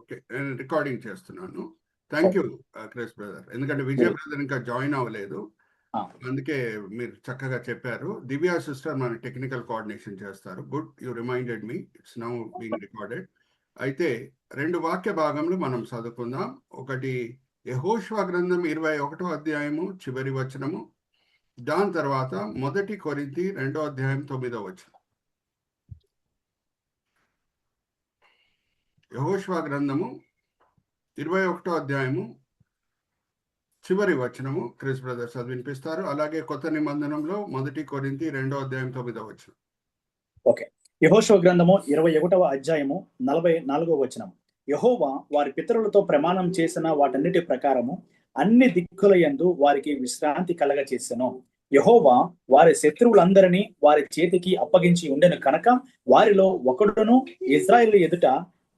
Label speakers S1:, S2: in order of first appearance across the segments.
S1: Okay, నేను recording చేస్తున్నాను. Thank you Chris brother. ఎందుకంటే విజయ్ బ్రదర్ ఇంకా జాయిన్ అవ్వలేదు, అందుకే మీరు చక్కగా చెప్పారు. దివ్య సిస్టర్ మన టెక్నికల్ కోఆర్డినేషన్ చేస్తారు. Good, you reminded me. It's now being recorded. అయితే 2 వాక్య భాగములు మనం చదువుకుందాం. ఒకటి యెహోషువ గ్రంథం 21వ అధ్యాయము చివరి వచనము, దాని తర్వాత 1 కొరింథీ 2వ అధ్యాయం 9వ వచనం. యెహోషువ గ్రంథము 21వ అధ్యాయము చివరి వచనము క్రిస్ బ్రదర్స్ అది వినిపిస్తారు. అలాగే కొత్త నిబంధనంలో 1 కొరింథీ 2వ అధ్యాయం 9వ వచనం.
S2: ఓకే, యెహోషువ గ్రంథము 21వ అధ్యాయము 44వ వచనం. యెహోవా వారి పితరులతో ప్రమాణం చేసిన వాటన్నిటి ప్రకారము అన్ని దిక్కుల యందు వారికి విశ్రాంతి కలగ చేసెను. యెహోవా వారి శత్రువులందరినీ వారి చేతికి అప్పగించి ఉండెను కనుక వారిలో ఒకడును ఇజ్రాయేలు ఎదుట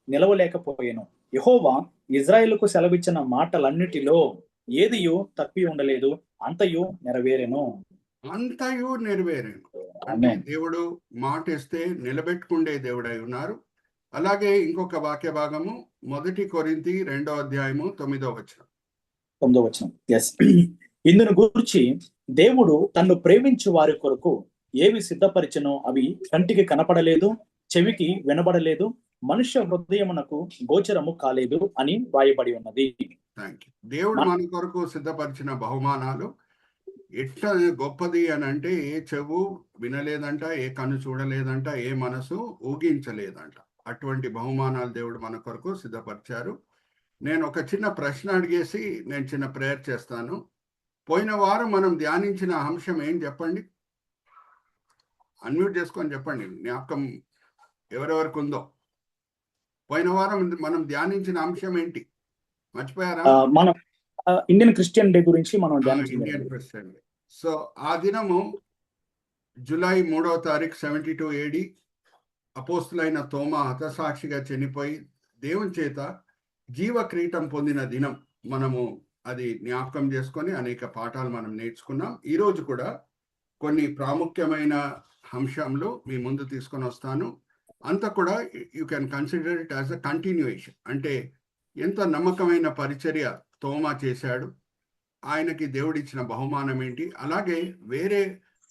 S2: నిలవలేకపోయెను. యెహోవా ఇజ్రాయేలుకు సెలవిచ్చిన మాటలన్నిటిలో ఏదియు తప్పి ఉండలేదు, అంతయు నెరవేరెను.
S1: అంతయు నెరవేరేను అంటే దేవుడు మాట ఇస్తే నిలబెట్టుకుండే దేవుడై ఉన్నారు. అలాగే ఇంకొక వాక్య భాగము 1 కొరింథీ 2వ అధ్యాయము 9వ వచనం.
S2: ఎస్, ఇందును గూర్చి దేవుడు తన్ను ప్రేమించు వారి కొరకు ఏవి సిద్ధపరిచెనో అవి కంటికి కనపడలేదు, చెవికి వినబడలేదు, మనుష్య హృదయమునకు గోచరము కాలేదు అని రాయబడి ఉన్నది.
S1: దేవుడు మన కొరకు సిద్ధపరిచిన బహుమానాలు ఎట్లా గొప్పది అని అంటే, ఏ చెవు వినలేదంట, ఏ కన్ను చూడలేదంట, ఏ మనసు ఊగించలేదంట. అటువంటి బహుమానాలు దేవుడు మన కొరకు సిద్ధపరిచారు. నేను ఒక చిన్న ప్రశ్న అడిగేసి నేను చిన్న ప్రేయర్ చేస్తాను. పోయిన వారం మనం ధ్యానించిన అంశం ఏం చెప్పండి? అన్మ్యూట్ చేసుకొని చెప్పండి, జ్ఞాపకం ఎవరెవరికి ఉందో. పోయిన వారం మనం ధ్యానించిన అంశం ఏంటి? మర్చిపోయారా?
S2: మనం ఇండియన్ క్రిస్టియన్ డే గురించి మనం
S1: ఇండియన్ క్రిస్టియన్ డే. సో ఆ దినము జూలై 3వ తారీఖు 72 AD అపోస్తులైన తోమా హతసాక్షిగా చనిపోయి దేవుని చేత జీవ క్రీటం పొందిన దినం. మనము అది జ్ఞాపకం చేసుకొని అనేక పాఠాలు మనం నేర్చుకున్నాం. ఈరోజు కూడా కొన్ని ప్రాముఖ్యమైన అంశాలు మీ ముందు తీసుకొని వస్తాను. అంతా కూడా you can consider it as a continuation. అంటే ఎంత నమ్మకమైన పరిచర్య తోమా చేశాడు, ఆయనకి దేవుడిచ్చిన బహుమానం ఏంటి, అలాగే వేరే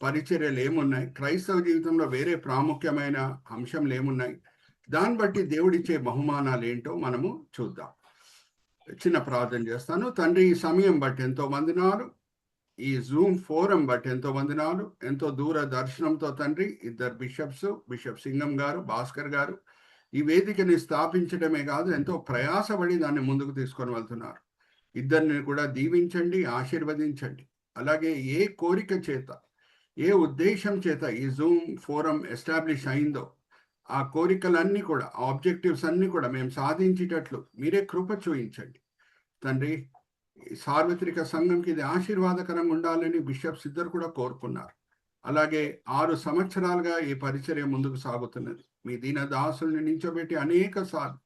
S1: పరిచర్యలు ఏమున్నాయి, క్రైస్తవ జీవితంలో వేరే ప్రాముఖ్యమైన అంశంలు ఏమున్నాయి, దాన్ని బట్టి దేవుడిచ్చే బహుమానాలు ఏంటో మనము చూద్దాం. చిన్న ప్రార్థన చేస్తాను. తండ్రి, ఈ సమయం బట్టి ఎంతో వందనాలు, ఈ జూమ్ ఫోరం బట్టి ఎంతో వందనాలు, ఎంతో దూర దర్శనంతో తండ్రి ఇద్దరు బిషప్ సింగం గారు, భాస్కర్ గారు ఈ వేదికని స్థాపించడమే కాదు, ఎంతో ప్రయాసపడి దాన్ని ముందుకు తీసుకొని వెళ్తున్నారు. ఇద్దరిని కూడా దీవించండి, ఆశీర్వదించండి. అలాగే ఏ కోరిక చేత, ఏ ఉద్దేశం చేత ఈ జూమ్ ఫోరం ఎస్టాబ్లిష్ అయిందో ఆ కోరికలన్నీ కూడా, ఆబ్జెక్టివ్స్ అన్నీ కూడా మేము సాధించేటట్లు మీరే కృప చూపించండి తండ్రి. సార్వత్రిక సంఘంకి ఇది ఆశీర్వాదకరంగా ఉండాలని బిషప్స్ ఇద్దరు కూడా కోరుకున్నారు. అలాగే 6 సంవత్సరాలుగా ఈ పరిచర్య ముందుకు సాగుతున్నది. మీ దీన దాసుల్ని నించోబెట్టి అనేక సార్లు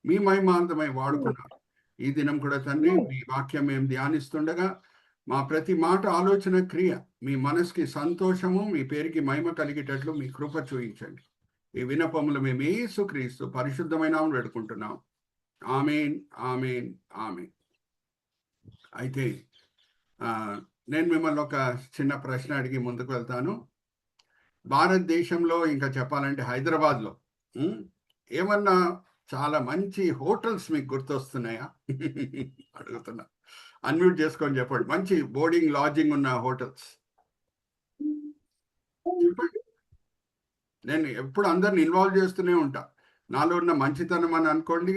S1: మీ మహిమాంతమై వాడుకున్నారు. ఈ దినం కూడా తండ్రి మీ వాక్యం మేము ధ్యానిస్తుండగా మా ప్రతి మాట, ఆలోచన, క్రియ మీ మనసుకి సంతోషము, మీ పేరుకి మహిమ కలిగేటట్లు మీ కృప చూపించండి. ఈ వినపములు మేము యేసుక్రీస్తు పరిశుద్ధమైన నామములో వేడుకుంటున్నాం. ఆమేన్, ఆమేన్, ఆమేన్. అయితే నేను మిమ్మల్ని ఒక చిన్న ప్రశ్న అడిగి ముందుకు వెళ్తాను. భారతదేశంలో ఇంకా చెప్పాలంటే హైదరాబాద్లో ఏమన్నా చాలా మంచి హోటల్స్ మీకు గుర్తొస్తున్నాయా? అడుగుతున్నా, అన్మ్యూట్ చేసుకొని చెప్పండి. మంచి బోర్డింగ్ లాడ్జింగ్ ఉన్న హోటల్స్ చెప్పండి. నేను ఎప్పుడు అందరిని ఇన్వాల్వ్ చేస్తూనే ఉంటా. నాలో ఉన్న మంచితనం అని అనుకోండి,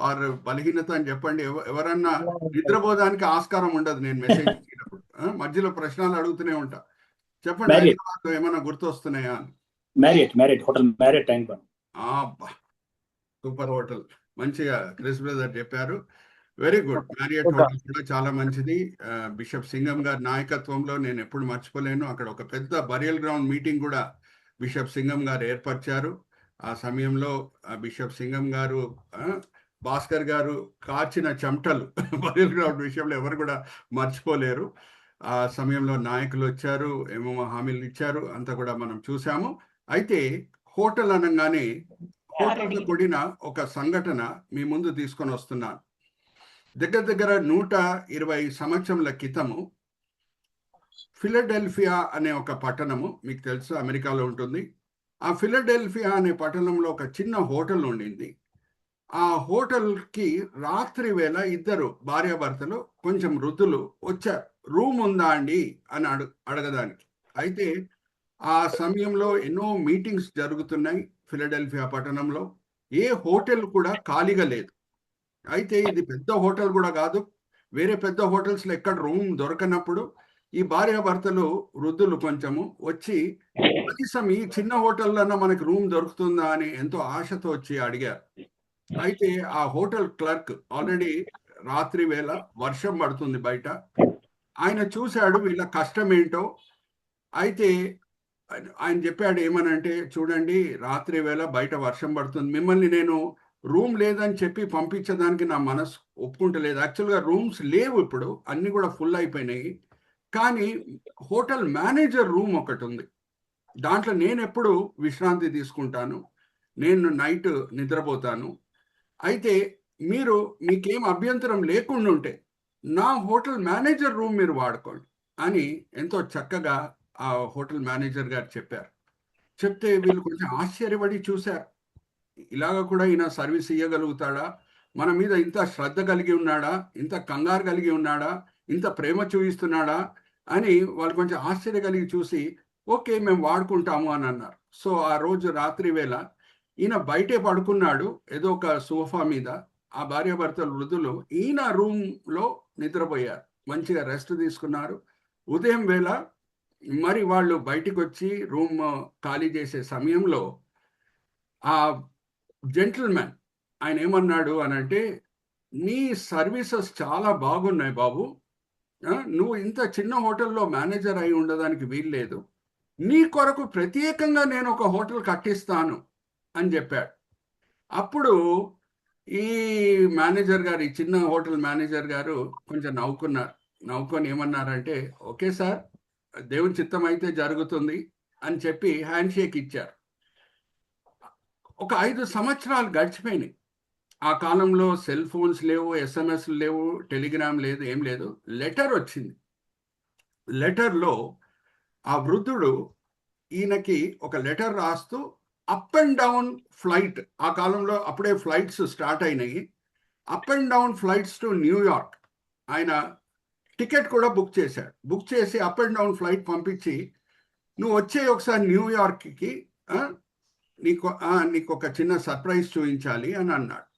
S1: ఆర్ బలహీనత అని చెప్పండి. ఎవరన్నా నిద్రపోదానికి ఆస్కారం ఉండదు నేను మెసేజ్ ఇచ్చినప్పుడు. మధ్యలో ప్రశ్నలు అడుగుతూనే ఉంటా. చెప్పండి, హైదరాబాద్ లో ఏమైనా గుర్తొస్తున్నాయా అని.
S2: Marriott hotel, Marriott time
S1: super hotel, మంచిగా క్రిస్ బ్రదర్ చెప్పారు. Very good. మ్యారియట్ హోటల్ కూడా చాలా మంచిది. బిషప్ సింగం గారి నాయకత్వంలో నేను ఎప్పుడు మర్చిపోలేను. అక్కడ ఒక పెద్ద బరియల్ గ్రౌండ్ మీటింగ్ కూడా బిషప్ సింగం గారు ఏర్పరిచారు. ఆ సమయంలో బిషప్ సింగం గారు, భాస్కర్ గారు కాచిన చెమటలు బరియల్ గ్రౌండ్ విషయంలో ఎవరు కూడా మర్చిపోలేరు. ఆ సమయంలో నాయకులు వచ్చారు, ఏమో హామీలు ఇచ్చారు, అంతా కూడా మనం చూసాము. అయితే హోటల్ అనగానే ఫోటోతో కూడిన ఒక సంఘటన మీ ముందు తీసుకొని వస్తున్నాను. దగ్గర 120 సంవత్సరముల క్రితము ఫిలడెల్ఫియా అనే ఒక పట్టణము, మీకు తెలుసు అమెరికాలో ఉంటుంది. ఆ ఫిలడెల్ఫియా అనే పట్టణంలో ఒక చిన్న హోటల్ ఉండింది. ఆ హోటల్కి రాత్రి వేళ ఇద్దరు భార్యాభర్తలు కొంచెం వృద్ధులు వచ్చారు. రూమ్ ఉందా అండి అని అడగడానికి. అయితే ఆ సమయంలో ఎన్నో మీటింగ్స్ జరుగుతున్నాయి ఫిలడెల్ఫియా పట్టణంలో. ఏ హోటల్ కూడా ఖాళీగా లేదు. అయితే ఇది పెద్ద హోటల్ కూడా కాదు. వేరే పెద్ద హోటల్స్లో ఎక్కడ రూమ్ దొరకనప్పుడు ఈ భార్యాభర్తలు వృద్ధులు కొంచెము వచ్చి కనీసం ఈ చిన్న హోటల్లోనే మనకి రూమ్ దొరుకుతుందా అని ఎంతో ఆశతో వచ్చి అడిగారు. అయితే ఆ హోటల్ క్లర్క్ ఆల్రెడీ రాత్రి వేళ వర్షం పడుతుంది బయట. ఆయన చూశాడు వీళ్ళ కష్టం ఏంటో. అయితే ఆయన చెప్పాడు ఏమనంటే, చూడండి రాత్రి వేళ బయట వర్షం పడుతుంది, మిమ్మల్ని నేను రూమ్ లేదని చెప్పి పంపించడానికి నా మనసు ఒప్పుకుంటలేదు. యాక్చువల్గా రూమ్స్ లేవు, ఇప్పుడు అన్ని కూడా ఫుల్ అయిపోయినాయి. కానీ హోటల్ మేనేజర్ రూమ్ ఒకటి ఉంది, దాంట్లో నేను ఎప్పుడు విశ్రాంతి తీసుకుంటాను, నేను నైట్ నిద్రపోతాను. అయితే మీకేం అభ్యంతరం లేకుండా ఉంటే నా హోటల్ మేనేజర్ రూమ్ మీరు వాడుకోండి అని ఎంతో చక్కగా ఆ హోటల్ మేనేజర్ గారు చెప్పారు. చెప్తే వీళ్ళు కొంచెం ఆశ్చర్యపడి చూశారు. ఇలాగ కూడా ఈయన సర్వీస్ ఇవ్వగలుగుతాడా, మన మీద ఇంత శ్రద్ధ కలిగి ఉన్నాడా, ఇంత కంగారు కలిగి ఉన్నాడా, ఇంత ప్రేమ చూపిస్తున్నాడా అని వాళ్ళు కొంచెం ఆశ్చర్య కలిగి చూసి ఓకే మేము వాడుకుంటాము అని అన్నారు. సో ఆ రోజు రాత్రి వేళ ఈయన బయటే పడుకున్నాడు ఏదో ఒక సోఫా మీద. ఆ భార్యాభర్తలు వృద్ధులు ఈయన రూమ్లో నిద్రపోయారు, మంచిగా రెస్ట్ తీసుకున్నారు. ఉదయం వేళ మరి వాళ్ళు బయటికి వచ్చి రూమ్ ఖాళీ చేసే సమయంలో ఆ జెంటిల్మెన్ ఆయన ఏమన్నాడు అని అంటే, నీ సర్వీసెస్ చాలా బాగున్నాయి బాబు, నువ్వు ఇంత చిన్న హోటల్లో మేనేజర్ అయి ఉండడానికి వీల్లేదు, నీ కొరకు ప్రత్యేకంగా నేను ఒక హోటల్ కట్టిస్తాను అని చెప్పాడు. అప్పుడు ఈ మేనేజర్ గారు, ఈ చిన్న హోటల్ మేనేజర్ గారు కొంచెం నవ్వుకొని ఏమన్నారంటే, ఓకే సార్, దేవుని చిత్తం అయితే జరుగుతుంది అని చెప్పి హ్యాండ్ షేక్ ఇచ్చారు. ఒక 5 సంవత్సరాలు గడిచిపోయినాయి. ఆ కాలంలో సెల్ ఫోన్స్ లేవు, ఎస్ఎంఎస్లు లేవు, టెలిగ్రామ్ లేదు, ఏం లేదు. లెటర్ వచ్చింది. లెటర్లో ఆ వృద్ధుడు ఈయనకి ఒక లెటర్ రాస్తూ అప్ అండ్ డౌన్ ఫ్లైట్, ఆ కాలంలో అప్పుడే ఫ్లైట్స్ స్టార్ట్ అయినాయి, up and down flights to New York ఆయన టికెట్ కూడా బుక్ చేశాడు. బుక్ చేసి అప్ అండ్ డౌన్ ఫ్లైట్ పంపించి, నువ్వు వచ్చే ఒకసారి న్యూయార్క్కి, నీకు ఒక చిన్న సర్ప్రైజ్ చూపించాలి అని అన్నాడు.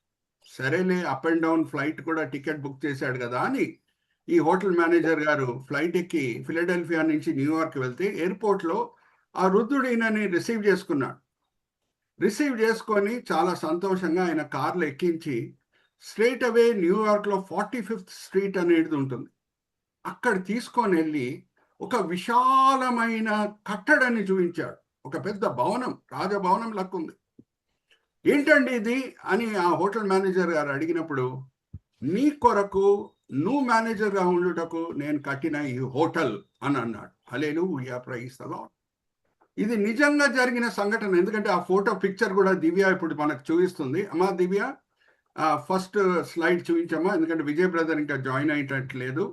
S1: సరేలే, అప్ అండ్ డౌన్ ఫ్లైట్ కూడా టికెట్ బుక్ చేశాడు కదా అని ఈ హోటల్ మేనేజర్ గారు ఫ్లైట్ ఎక్కి ఫిలడెల్ఫియా నుంచి న్యూయార్క్ వెళ్తే ఎయిర్పోర్ట్లో ఆ వృద్ధుడు ఈయనని రిసీవ్ చేసుకున్నాడు. రిసీవ్ చేసుకొని చాలా సంతోషంగా ఆయన కార్లో ఎక్కించి స్ట్రైట్ అవే న్యూయార్క్లో 45th స్ట్రీట్ అనేది ఉంటుంది, అక్కడ తీసుకొని వెళ్ళి ఒక విశాలమైన కట్టడాన్ని చూపించాడు. ఒక పెద్ద భవనం, రాజభవనం లెక్కుంది. ఏంటండి ఇది అని ఆ హోటల్ మేనేజర్ గారు అడిగినప్పుడు, నీ కొరకు నువ్వు మేనేజర్గా ఉండుటకు నేను కట్టిన ఈ హోటల్ అని అన్నాడు. హల్లెలూయా, ప్రైజ్ ది లార్డ్. ఇది నిజంగా జరిగిన సంఘటన. ఎందుకంటే ఆ ఫోటో పిక్చర్ కూడా దివ్య ఇప్పుడు మనకు చూపిస్తుంది. అమ్మా దివ్య, ఫస్ట్ స్లైడ్ చూపించమ్మా, ఎందుకంటే విజయ్ బ్రదర్ ఇంకా జాయిన్ అయ్యేటట్లేదు.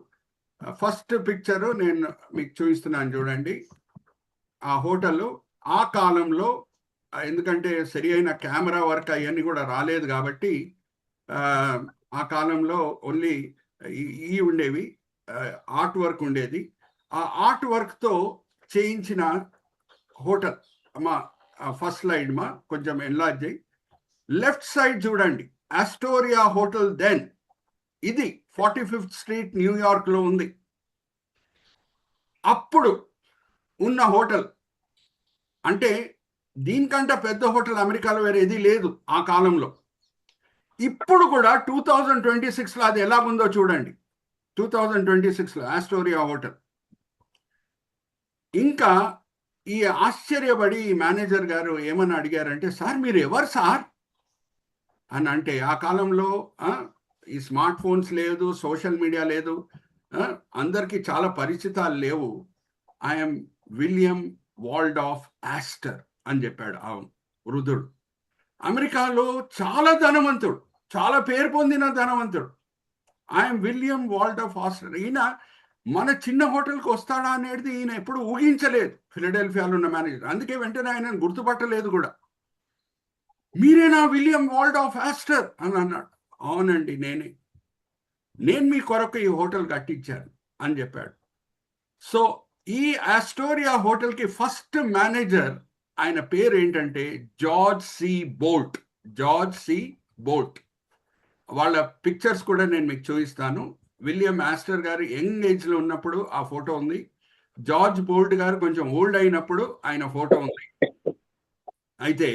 S1: ఫస్ట్ పిక్చరు నేను మీకు చూపిస్తున్నాను చూడండి. ఆ హోటల్ ఆ కాలంలో, ఎందుకంటే సరి అయిన కెమెరా వర్క్ అవన్నీ కూడా రాలేదు కాబట్టి ఆ కాలంలో ఓన్లీ ఈ ఉండేవి, ఆర్ట్ వర్క్ ఉండేది. ఆ ఆర్ట్ వర్క్తో చేయించిన హోటల్. అమ్మా ఫస్ట్ స్లైడ్ మా కొంచెం ఎన్లార్జ్ అయ్యి లెఫ్ట్ సైడ్ చూడండి, ఆస్టోరియా హోటల్. దెన్ ఇది 45th స్ట్రీట్ న్యూయార్క్లో ఉంది. అప్పుడు ఉన్న హోటల్ అంటే దీనికంటే పెద్ద హోటల్ అమెరికాలో వేరే ఏది లేదు ఆ కాలంలో. ఇప్పుడు కూడా 2026లో అది ఎలాగుందో చూడండి. 2026లో ఆస్టోరియా హోటల్. ఇంకా ఈ ఆశ్చర్యపడి ఈ మేనేజర్ గారు ఏమని అడిగారంటే, సార్ మీరు ఎవరు సార్ అని అంటే, ఆ కాలంలో ఈ స్మార్ట్ ఫోన్స్ లేదు, సోషల్ మీడియా లేదు, అందరికీ చాలా పరిచితాలు లేవు. ఐఎమ్ విలియం వాల్డాఫ్ ఆస్టర్ అని చెప్పాడు ఆ వృద్ధుడు. అమెరికాలో చాలా ధనవంతుడు, చాలా పేరు పొందిన ధనవంతుడు. I'm William Waldorf Astor. ఈయన మన చిన్న హోటల్కి వస్తాడా అనేది ఈయన ఎప్పుడు ఊహించలేదు, ఫిలడెల్ఫియాలో ఉన్న మేనేజర్. అందుకే వెంటనే ఆయన గుర్తుపట్టలేదు కూడా. మీరేనా విలియం వాల్డోర్ఫ్ ఆస్టర్ అని అన్నాడు. అవునండి, నేను మీ కొరకు ఈ హోటల్ కట్టించాను అని చెప్పాడు. సో ఈ ఆస్టోరియా హోటల్కి ఫస్ట్ మేనేజర్, ఆయన పేరు ఏంటంటే George C Bolt. George C Bolt. వాళ్ళ పిక్చర్స్ కూడా నేను మీకు చూపిస్తాను. విలియం ఆస్టర్ గారు యంగ్ ఏజ్లో ఉన్నప్పుడు ఆ ఫోటో ఉంది. జార్జ్ బోల్ట్ గారు కొంచెం ఓల్డ్ అయినప్పుడు ఆయన ఫోటో ఉంది. అయితే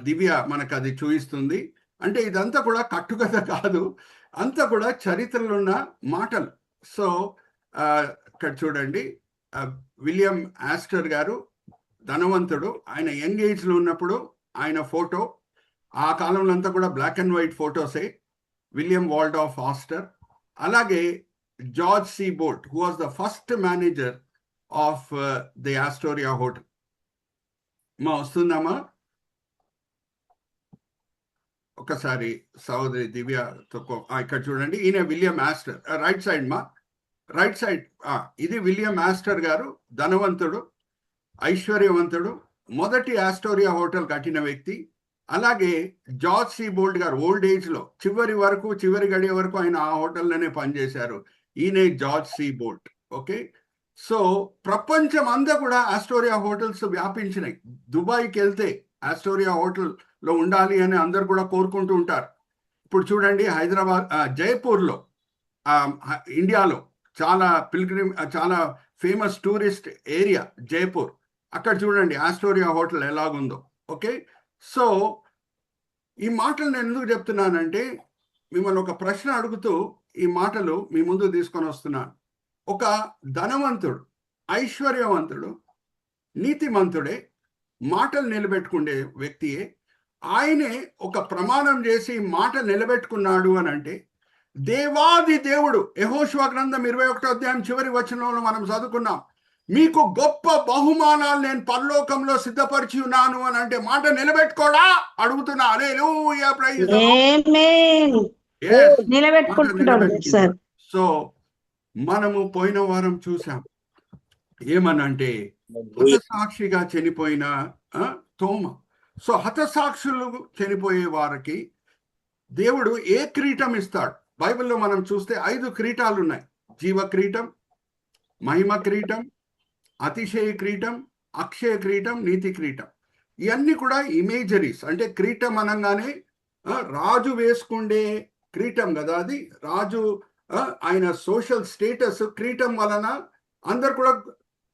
S1: దివ్య మనకు అది చూపిస్తుంది. అంటే ఇదంతా కూడా కట్టుకథ కాదు, అంతా కూడా చరిత్రలో ఉన్న మాటలు. సో ఇక్కడ చూడండి, విలియం ఆస్టర్ గారు ధనవంతుడు. ఆయన యంగ్ ఏజ్లో ఉన్నప్పుడు ఆయన ఫోటో, ఆ కాలంలో అంతా కూడా బ్లాక్ అండ్ వైట్ ఫోటోసే. William Waldorf Astor. అలాగే George C Boldt, who was the first manager of the Astoria hotel. మా వస్తుందమ్మా ఒకసారి సహోదరి దివ్యతో. ఇక్కడ చూడండి, ఈయన విలియం ఆస్టర్. రైట్ సైడ్ మా, రైట్ సైడ్. ఇది విలియం ఆస్టర్ గారు, ధనవంతుడు, ఐశ్వర్యవంతుడు, మొదటి ఆస్టోరియా హోటల్ కట్టిన వ్యక్తి. అలాగే జార్జ్ సి బోల్ట్ గారు ఓల్డ్ ఏజ్లో చివరి గడియ వరకు ఆయన ఆ హోటల్లోనే పనిచేశారు. ఈయనే George C Boldt. Okay. So ప్రపంచం అంతా కూడా ఆస్టోరియా హోటల్స్ వ్యాపించినాయి. దుబాయ్కి వెళ్తే ఆస్టోరియా హోటల్లో ఉండాలి అని అందరు కూడా కోరుకుంటూ ఉంటారు. ఇప్పుడు చూడండి, హైదరాబాద్, జైపూర్లో, ఇండియాలో చాలా ఫేమస్ టూరిస్ట్ ఏరియా జైపూర్. అక్కడ చూడండి ఆస్టోరియా హోటల్ ఎలాగుందో. ఓకే. సో ఈ మాటలు నేను ఎందుకు చెప్తున్నానంటే, మిమ్మల్ని ఒక ప్రశ్న అడుగుతూ ఈ మాటలు మీ ముందు తీసుకొని వస్తున్నాను. ఒక ధనవంతుడు, ఐశ్వర్యవంతుడు, నీతిమంతుడే, మాటలు నిలబెట్టుకునే వ్యక్తియే, ఆయనే ఒక ప్రమాణం చేసి మాట నిలబెట్టుకున్నాడు అని అంటే, దేవాది దేవుడు, యెహోషువ గ్రంథం 21వ అధ్యాయం చివరి వచనంలో మనం చదువుకున్నాం, మీకు గొప్ప బహుమానాలు నేను పరలోకంలో సిద్ధపరిచి ఉన్నాను అని అంటే మాట నిలబెట్టుకోడా అడుగుతున్నా. హల్లెలూయా, ప్రైజ్ ది లార్డ్. సో మనము పోయిన వారం చూసాం ఏమనంటే, హతసాక్షిగా చనిపోయిన తోమ. సో హతసాక్షులు చనిపోయే వారికి దేవుడు ఏ కిరీటం ఇస్తాడు? బైబిల్లో మనం చూస్తే 5 కిరీటాలు ఉన్నాయి. జీవ కిరీటం, మహిమ కిరీటం, అతిశయ కిరీటం, అక్షయ కిరీటం, నీతి కిరీటం. ఇవన్నీ కూడా ఇమేజరీస్. అంటే కిరీటం అనగానే రాజు వేసుకుండే కిరీటం కదా అది. రాజు ఆయన సోషల్ స్టేటస్ కిరీటం వలన అందరు కూడా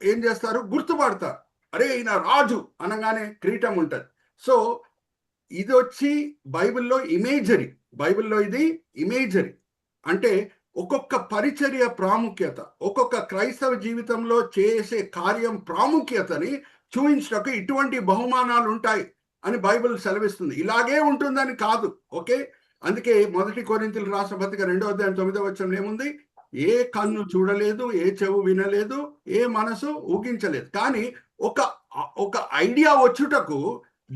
S1: ఏం చేస్తారు, గుర్తుపడతారు. అరే ఈయన రాజు అనగానే కిరీటం ఉంటుంది. సో ఇది వచ్చి బైబిల్లో ఇమేజరీ. బైబిల్లో ఇది ఇమేజరీ. అంటే ఒక్కొక్క పరిచర్య ప్రాముఖ్యత, ఒక్కొక్క క్రైస్తవ జీవితంలో చేసే కార్యం ప్రాముఖ్యతని చూపించడానికి ఇటువంటి బహుమానాలు ఉంటాయి అని బైబిల్ సెలవిస్తుంది. ఇలాగే ఉంటుందని కాదు. ఓకే. అందుకే 1 కొరింథీయులు రాసిన పత్రిక 2వ అధ్యాయం 9వ వచనంలో ఏముంది? ఏ కన్ను చూడలేదు, ఏ చెవు వినలేదు, ఏ మనసు ఊహించలేదు. కానీ ఒక ఐడియా వచ్చుటకు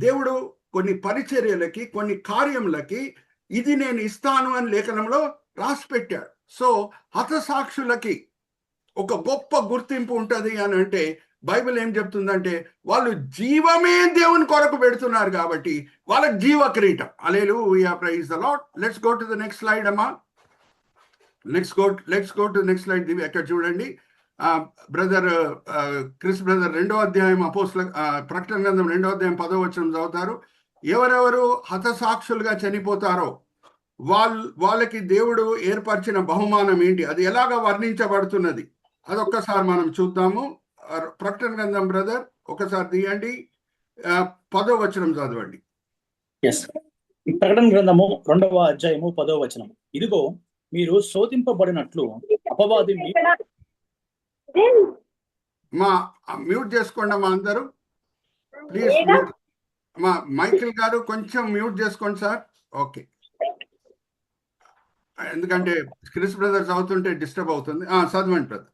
S1: దేవుడు కొన్ని పరిచర్యలకి, కొన్ని కార్యములకి ఇది నేను ఇస్తాను అని లేఖనంలో రాసి పెట్టాడు. సో హతసాక్షులకి ఒక గొప్ప గుర్తింపు ఉంటుంది అని అంటే, బైబిల్ ఏం చెప్తుందంటే, వాళ్ళు జీవమే దేవుని కొరకు పెడుతున్నారు కాబట్టి వాళ్ళకి జీవ కిరీటం. Hallelujah, praise the lord. Let's go to the next slide అమ్మా. Let's go to next slide. ఎక్కడ చూడండి, బ్రదర్ క్రిస్ బ్రదర్ 2వ అధ్యాయం ప్రకటన గ్రంథం 2వ అధ్యాయం 10వ వచనం చదువుతారు. ఎవరెవరు హతసాక్షులుగా చనిపోతారో వాళ్ళకి దేవుడు ఏర్పరిచిన బహుమానం ఏంటి, అది ఎలాగ వర్ణించబడుతున్నది, అదొక్కసారి మనం చూద్దాము. ప్రకటన గ్రంథం బ్రదర్ ఒకసారి తీయండి, 10వ వచనం చదవండి.
S2: ప్రకటన గ్రంథము 2వ అధ్యాయము 10వ వచనం. ఇదిగో మీరు శోధింపబడినట్లు అపవాది
S1: మా మ్యూట్ చేసుకోండి అమ్మా అందరూ ప్లీజ్. మా మైకిల్ గారు కొంచెం మ్యూట్ చేసుకోండి సార్. ఓకే, ఎందుకంటే క్రిస్ బ్రదర్ చదువుతుంటే డిస్టర్బ్ అవుతుంది. చదవండి బ్రదర్.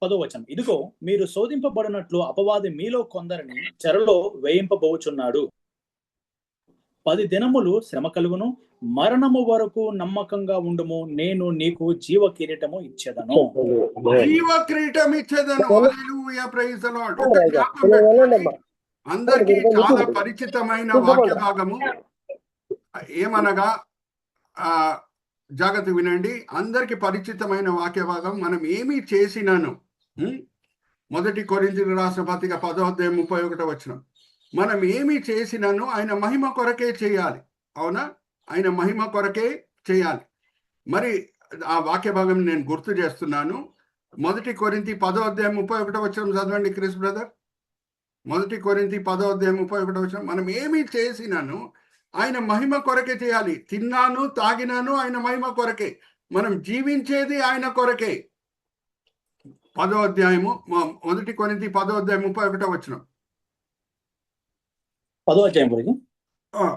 S2: 10వ వచనం. ఇదిగో మీరు శోధింపబడినట్లు అపవాది మీలో కొందరిని చెరలో వేయింపబోచున్నాడు. 10 దినములు శ్రమ కలుగును, మరణము వరకు నమ్మకంగా ఉండుము, నేను నీకు జీవ కిరీటము ఇచ్చేదను.
S1: జీవ కిరీటం ఇచ్చేదను. హల్లెలూయా, ప్రైజ్ ది లార్డ్. ఒక జ్ఞాపకం పెట్టుకోండి, అందరికీ చాలా పరిచితమైన వాక్య భాగము. ఏమనగా జాగ్రత్త వినండి, అందరికి పరిచితమైన వాక్య భాగం. మనం ఏమి చేసినాను, మొదటి కొరింథీయులకు రాసిన పత్రిక 10:31 మనం ఏమి చేసినాను ఆయన మహిమ కొరకే చేయాలి. అవునా? ఆయన మహిమ కొరకే చేయాలి. మరి ఆ వాక్య భాగం నేను గుర్తు చేస్తున్నాను. మొదటి కొరింథీ 10:31 చదవండి క్రిస్ బ్రదర్. మొదటి కొరింథీ 10:31 మనం ఏమి చేసినాను ఆయన మహిమ కొరకే చేయాలి. తిన్నాను తాగినాను ఆయన మహిమ కొరకే. మనం జీవించేది ఆయన కొరకే. 10వ అధ్యాయము మొదటి కొరింథీ 10:31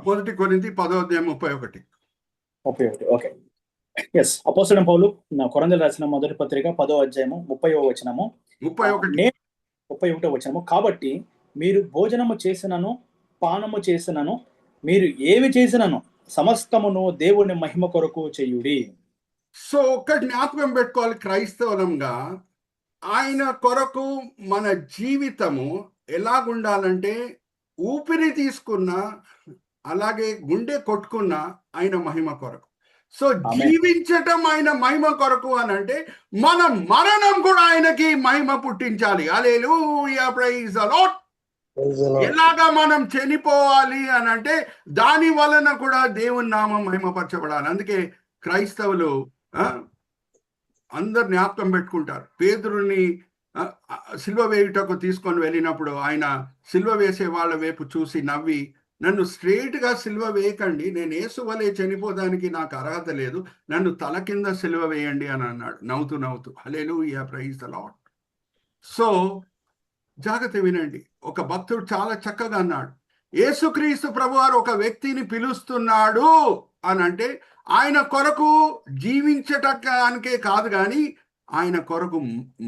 S1: మొదటి కొరింథీ
S2: 10:31. ఓకే. ఎస్, అపోస్తలుడైన పౌలు కొరింథీయులకు రాసిన మొదటి పత్రిక 10:30 31. కాబట్టి మీరు భోజనము చేసినను పానము చేసినను మీరు ఏమి చేసినను సమస్తమును దేవుని మహిమ కొరకు చేయుడి.
S1: సో ఒక్క జ్ఞాపకం పెట్టుకోవాలి, క్రైస్తవులంగా ఆయన కొరకు మన జీవితము ఎలాగుండాలంటే ఊపిరి తీసుకున్నా అలాగే గుండె కొట్టుకున్నా ఆయన మహిమ కొరకు. సో జీవించటం ఆయన మహిమ కొరకు అని అంటే మన మరణం కూడా ఆయనకి మహిమ పుట్టించాలి. హల్లెలూయా, ప్రైజ్ ది లార్డ్. ఎలాగా మనం చనిపోవాలి అని అంటే దాని వలన కూడా దేవుని నామం మహిమపరచబడాలి. అందుకే క్రైస్తవులు అందరు జ్ఞాపకం పెట్టుకుంటారు, పేతురుని సిల్వ వేయుటకు తీసుకొని వెళ్ళినప్పుడు ఆయన సిల్వ వేసే వాళ్ళ వైపు చూసి నవ్వి, నన్ను స్ట్రైట్ గా సిల్వ వేయకండి, నేను యేసు వలె చనిపోదానికి నాకు అర్హత లేదు, నన్ను తల కింద సిల్వ వేయండి అని అన్నాడు నవ్వుతూ. హల్లెలూయా, ప్రైజ్ ది లార్డ్. సో జాగ్రత్త వినండి, ఒక భక్తుడు చాలా చక్కగా అన్నాడు, యేసుక్రీస్తు ప్రభువారు ఒక వ్యక్తిని పిలుస్తున్నాడు అని అంటే ఆయన కొరకు జీవించటానికే కాదు కానీ ఆయన కొరకు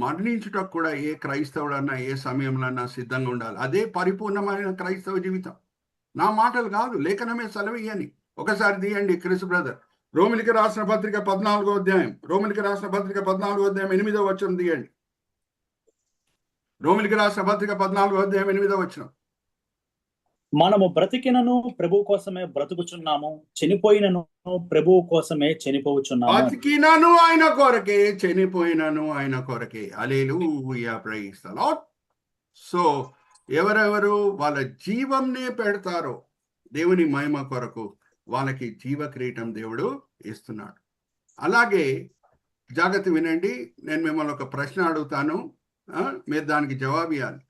S1: మరణించుటకు కూడా ఏ క్రైస్తవుడన్నా ఏ సమయంలో సిద్ధంగా ఉండాలి. అదే పరిపూర్ణమైన క్రైస్తవ జీవితం. నా మాటలు కాదు, లేఖనమే సెలవియ్యని. ఒకసారి తీయండి క్రిస్ బ్రదర్, రోమిలికి రాసిన పత్రిక 14వ అధ్యాయం, రోమిలికి రాసిన పత్రిక 14వ అధ్యాయం 8వ వచనం తీయండి. రోమిలికి రాసిన పత్రిక 14వ అధ్యాయం 8వ వచనం.
S2: మనము బ్రతికినను ప్రభు కోసమే బ్రతుకుచున్నాము, చనిపోయినను ప్రభు కోసమే చనిపోవచ్చున్నాము.
S1: బ్రతికినను ఆయన కొరకే, చనిపోయినను ఆయన కొరకే. హల్లెలూయా, ప్రైజ్ ది లార్డ్. సో ఎవరెవరు వాళ్ళ జీవంనే పెడతారో దేవుని మహిమ కొరకు వాళ్ళకి జీవ కిరీటం దేవుడు ఇస్తున్నాడు. అలాగే జాగ్రత్త వినండి, నేను మిమ్మల్ని ఒక ప్రశ్న అడుగుతాను, మీరు దానికి జవాబు ఇవ్వాలి.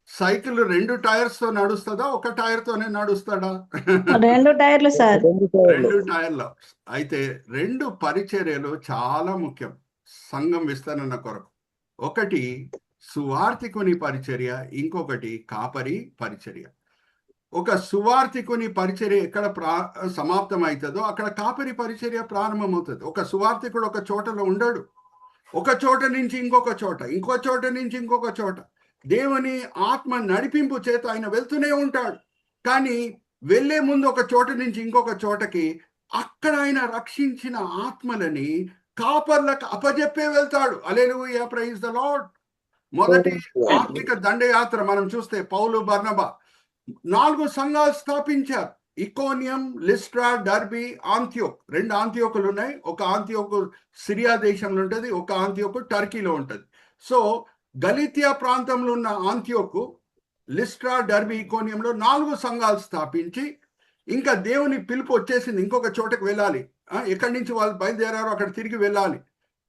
S1: సైకిల్ 2 టైర్స్ తో నడుస్తుందా, ఒక టైర్ తోనే నడుస్తాడా?
S3: 2 టైర్లు సార్.
S1: 2 టైర్లు. అయితే 2 పరిచర్యలు చాలా ముఖ్యం సంఘం విస్తరణ కొరకు. ఒకటి సువార్థికుని పరిచర్య, ఇంకొకటి కాపరి పరిచర్య. ఒక సువార్థికుని పరిచర్య ఎక్కడ సమాప్తం అవుతుందో అక్కడ కాపరి పరిచర్య ప్రారంభమవుతుంది. ఒక సువార్థికుడు ఒక చోటలో ఉండడు, ఒక చోట నుంచి ఇంకొక చోట, ఇంకో చోట నుంచి ఇంకొక చోట దేవుని ఆత్మ నడిపింపు చేత ఆయన వెళ్తూనే ఉంటాడు. కానీ వెళ్లే ముందు ఒక చోట నుంచి ఇంకొక చోటకి అక్కడ ఆయన రక్షించిన ఆత్మలని కాపర్లకు అప్పజెప్పే వెళ్తాడు. హల్లెలూయా, ప్రైజ్ ది లార్డ్. మొదటి ఆత్మిక దండయాత్ర మనం చూస్తే పౌలు బర్నబా 4 సంఘాలు స్థాపించారు. Iconium, లిస్ట్రా, derby, ఆంతియోక్. 2 ఆంతియోకులు ఉన్నాయి. ఒక ఆంతియోకు సిరియా దేశంలో ఉంటుంది, ఒక ఆంతియోకు టర్కీలో ఉంటుంది. సో గలితియా ప్రాంతంలో ఉన్న ఆంతియోకు, లిస్ట్రా, డర్బీ, ఇకోనియంలో 4 సంఘాలు స్థాపించి ఇంకా దేవుని పిలుపు వచ్చేసింది, ఇంకొక చోటకు వెళ్ళాలి. ఎక్కడి నుంచి వాళ్ళు బయలుదేరారో అక్కడ తిరిగి వెళ్ళాలి.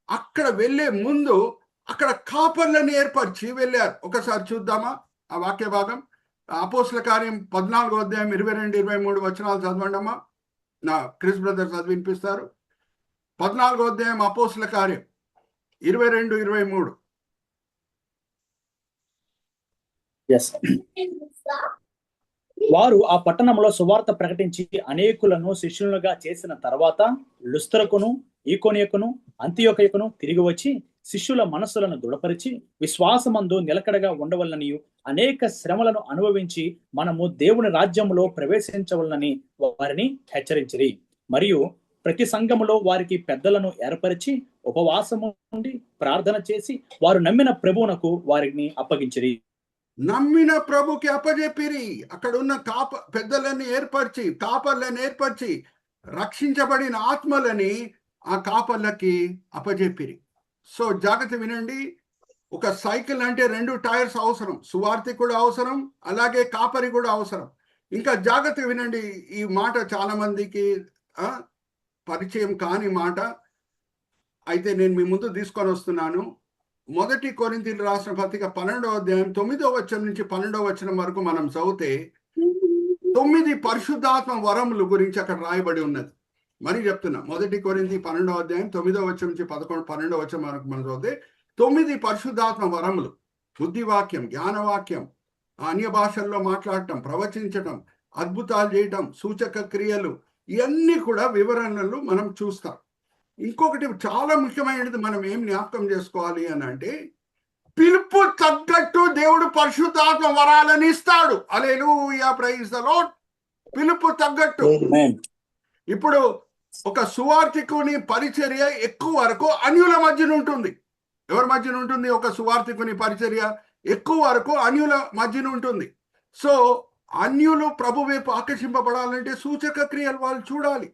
S1: అక్కడ వెళ్ళే ముందు అక్కడ కాపర్లను ఏర్పరిచి వెళ్ళారు. ఒకసారి చూద్దామా ఆ వాక్య భాగం? అపోస్తల కార్యం 14వ అధ్యాయం 22-23 వచనాలు చదవండి అమ్మా. నా క్రిస్ బ్రదర్ చదివినిపిస్తారు. 14వ అధ్యాయం అపోస్తల కార్యం 22-23.
S2: వారు ఆ పట్టణంలో సువార్త ప్రకటించి అనేకులను శిష్యులుగా చేసిన తర్వాత లుస్త్రకును, ఈకోనియకును, అంతియోకయకును తిరిగి వచ్చి శిష్యుల మనస్సులను దృఢపరిచి విశ్వాసమందు నిలకడగా ఉండవలననియు అనేక శ్రమలను అనుభవించి మనము దేవుని రాజ్యములో ప్రవేశించవలనని వారిని హెచ్చరించిరి. మరియు ప్రతి సంఘములో వారికి పెద్దలను ఏర్పరిచి ఉపవాసము నుండి ప్రార్థన చేసి వారు నమ్మిన ప్రభువునకు వారిని అప్పగించిరి.
S1: నమ్మిన ప్రభుకి అప్పజెప్పిరి. అక్కడ ఉన్న పెద్దలని ఏర్పరిచి, కాపర్లను ఏర్పరిచి, రక్షించబడిన ఆత్మలని ఆ కాపర్లకి అప్పజెప్పిరి. సో జాగ్రత్త వినండి, ఒక సైకిల్ అంటే 2 టైర్స్ అవసరం. సువార్థికుడు అవసరం, అలాగే కాపరి కూడా అవసరం. ఇంకా జాగ్రత్త వినండి, ఈ మాట చాలా మందికి పరిచయం కాని మాట, అయితే నేను మీ ముందు తీసుకొని వస్తున్నాను. 1 కొరింథీయులు రాసిన పత్రిక 12వ అధ్యాయం 9వ వచనం నుంచి 12వ వచనం వరకు మనం చదివితే 9 పరిశుద్ధాత్మ వరములు గురించి అక్కడ రాయబడి ఉన్నది. మరి చెప్తున్నా, 1 కొరింథీ 12వ అధ్యాయం 9వ వచనం నుంచి 12వ వచనం వరకు మనం చదివితే 9 పరిశుద్ధాత్మ వరములు: బుద్ధివాక్యం, జ్ఞానవాక్యం, అన్య భాషల్లో మాట్లాడటం, ప్రవచించటం, అద్భుతాలు చేయటం, సూచక క్రియలు, ఇవన్నీ కూడా వివరణలు మనం చూస్తాం. ఇంకొకటి చాలా ముఖ్యమైనది మనం ఏం జ్ఞాపకం చేసుకోవాలి అని అంటే, పిలుపు తగ్గట్టు దేవుడు పరిశుద్ధాత్మ వరాలని ఇస్తాడు. హల్లెలూయా, ప్రైజ్ ది లార్డ్. పిలుపు తగ్గట్టు. ఇప్పుడు ఒక సువార్థికుని పరిచర్య ఎక్కువ వరకు అన్యుల మధ్యన ఉంటుంది. ఎవరి మధ్యన ఉంటుంది? ఒక సువార్థికుని పరిచర్య ఎక్కువ వరకు అన్యుల మధ్యన ఉంటుంది. సో అన్యులు ప్రభు వైపు ఆకర్షింపబడాలంటే సూచక క్రియలు వాళ్ళు చూడాలి.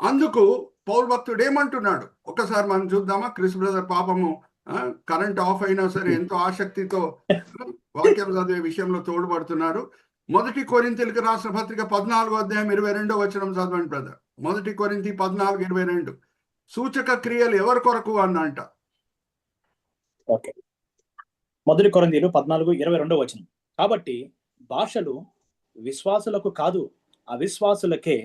S1: అందుకు పౌలు భక్తుడు ఏమంటున్నాడు ఒకసారి మనం చూద్దామా? క్రిస్ బ్రదర్ పాపము కరెంట్ ఆఫ్ అయినా సరే ఎంతో ఆసక్తితో వాక్యం చదివే విషయంలో తోడ్పడుతున్నారు. 1 కొరింథీయులకు రాసిన పత్రిక 14వ అధ్యాయం 22వ వచనం చదవండి బ్రదర్. 1 కొరింథీ 14:22. సూచక క్రియలు ఎవరి కొరకు అన్నంట?
S2: ఓకే, 1 కొరింథీయులు 14:22వ వచనం. కాబట్టి భాషలు విశ్వాసులకు కాదు, అవిశ్వాసులకే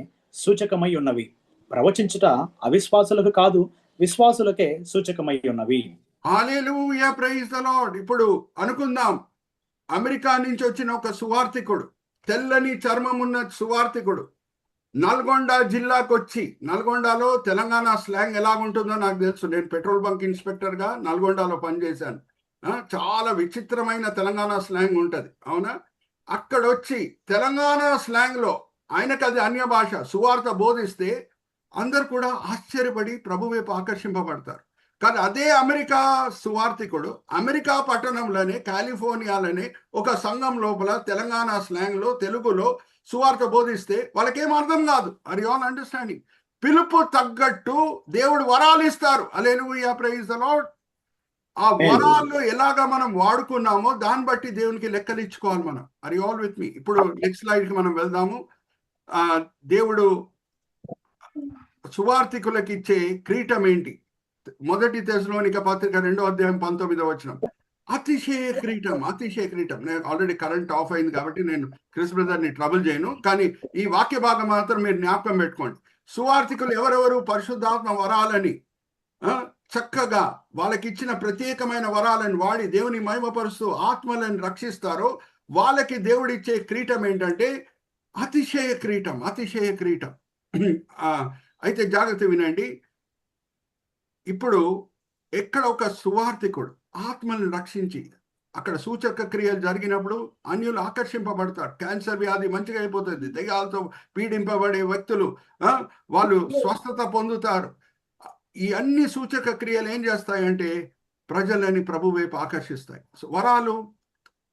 S2: సూచకమై ఉన్నవి. ప్రవచించుట అవిశ్వాసులకు కాదు, విశ్వాసులకే సూచకమై ఉన్నవి.
S1: హల్లెలూయా, ప్రైజ్ ది లార్డ్. ఇప్పుడు అనుకుందాం, అమెరికా నుంచి వచ్చిన ఒక సువార్థికుడు, తెల్లని చర్మం ఉన్న సువార్థికుడు నల్గొండ జిల్లాకు వచ్చి, నల్గొండలో తెలంగాణ స్లాంగ్ ఎలాగుంటుందో నాకు తెలుసు. నేను పెట్రోల్ బంక్ ఇన్స్పెక్టర్గా నల్గొండలో పనిచేశాను. చాలా విచిత్రమైన తెలంగాణ స్లాంగ్ ఉంటుంది, అవునా? అక్కడ వచ్చి తెలంగాణ స్లాంగ్లో ఆయనకు అది అన్య భాష సువార్త బోధిస్తే అందరు కూడా ఆశ్చర్యపడి ప్రభు వైపు ఆకర్షింపబడతారు. కానీ అదే అమెరికా సువార్థికుడు అమెరికా పట్టణంలోనే, కాలిఫోర్నియాలోనే ఒక సంఘం లోపల తెలంగాణ స్లాంగ్లో, తెలుగులో సువార్త బోధిస్తే వాళ్ళకేం అర్థం కాదు. Are you all understanding? పిలుపు తగ్గట్టు దేవుడు వరాలు ఇస్తారు. Hallelujah, praise the Lord. ఆ వరాలు ఎలాగా మనం వాడుకున్నామో దాన్ని బట్టి దేవునికి లెక్కలు ఇచ్చుకోవాలి మనం. ఆర్ యు ఆల్ విత్ మీ? ఇప్పుడు నెక్స్ట్ స్లైడ్ కి మనం వెళ్దాము. దేవుడు సువార్థికులకు ఇచ్చే క్రీటం ఏంటి? 1 తెస్సలోనిక పత్రిక 2వ అధ్యాయం 19వ వచనం. అతిశయ క్రీటం, అతిశయ క్రీటం. నేను ఆల్రెడీ కరెంట్ ఆఫ్ అయింది కాబట్టి నేను క్రిస్ బ్రదర్ని ట్రబుల్ చేయను, కానీ ఈ వాక్య భాగం మాత్రం మీరు జ్ఞాపకం పెట్టుకోండి. సువార్థికులు ఎవరెవరు పరిశుద్ధాత్మ వరాలని చక్కగా వాళ్ళకి ఇచ్చిన ప్రత్యేకమైన వరాలను వాడి దేవుని మహిమపరుస్తూ ఆత్మలను రక్షిస్తారో వాళ్ళకి దేవుడు ఇచ్చే క్రీటం ఏంటంటే అతిశయ క్రీటం, అతిశయ క్రీటం. అయితే జాగ్రత్త వినండి, ఇప్పుడు ఎక్కడ ఒక సువార్థికుడు ఆత్మలను రక్షించి అక్కడ సూచక క్రియలు జరిగినప్పుడు అన్యులు ఆకర్షింపబడతారు. క్యాన్సర్ వ్యాధి మంచిగా అయిపోతుంది, దెయ్యాలతో పీడింపబడే వ్యక్తులు వాళ్ళు స్వస్థత పొందుతారు. ఈ అన్ని సూచక క్రియలు ఏం చేస్తాయంటే ప్రజలని ప్రభు వైపు ఆకర్షిస్తాయి. వరాలు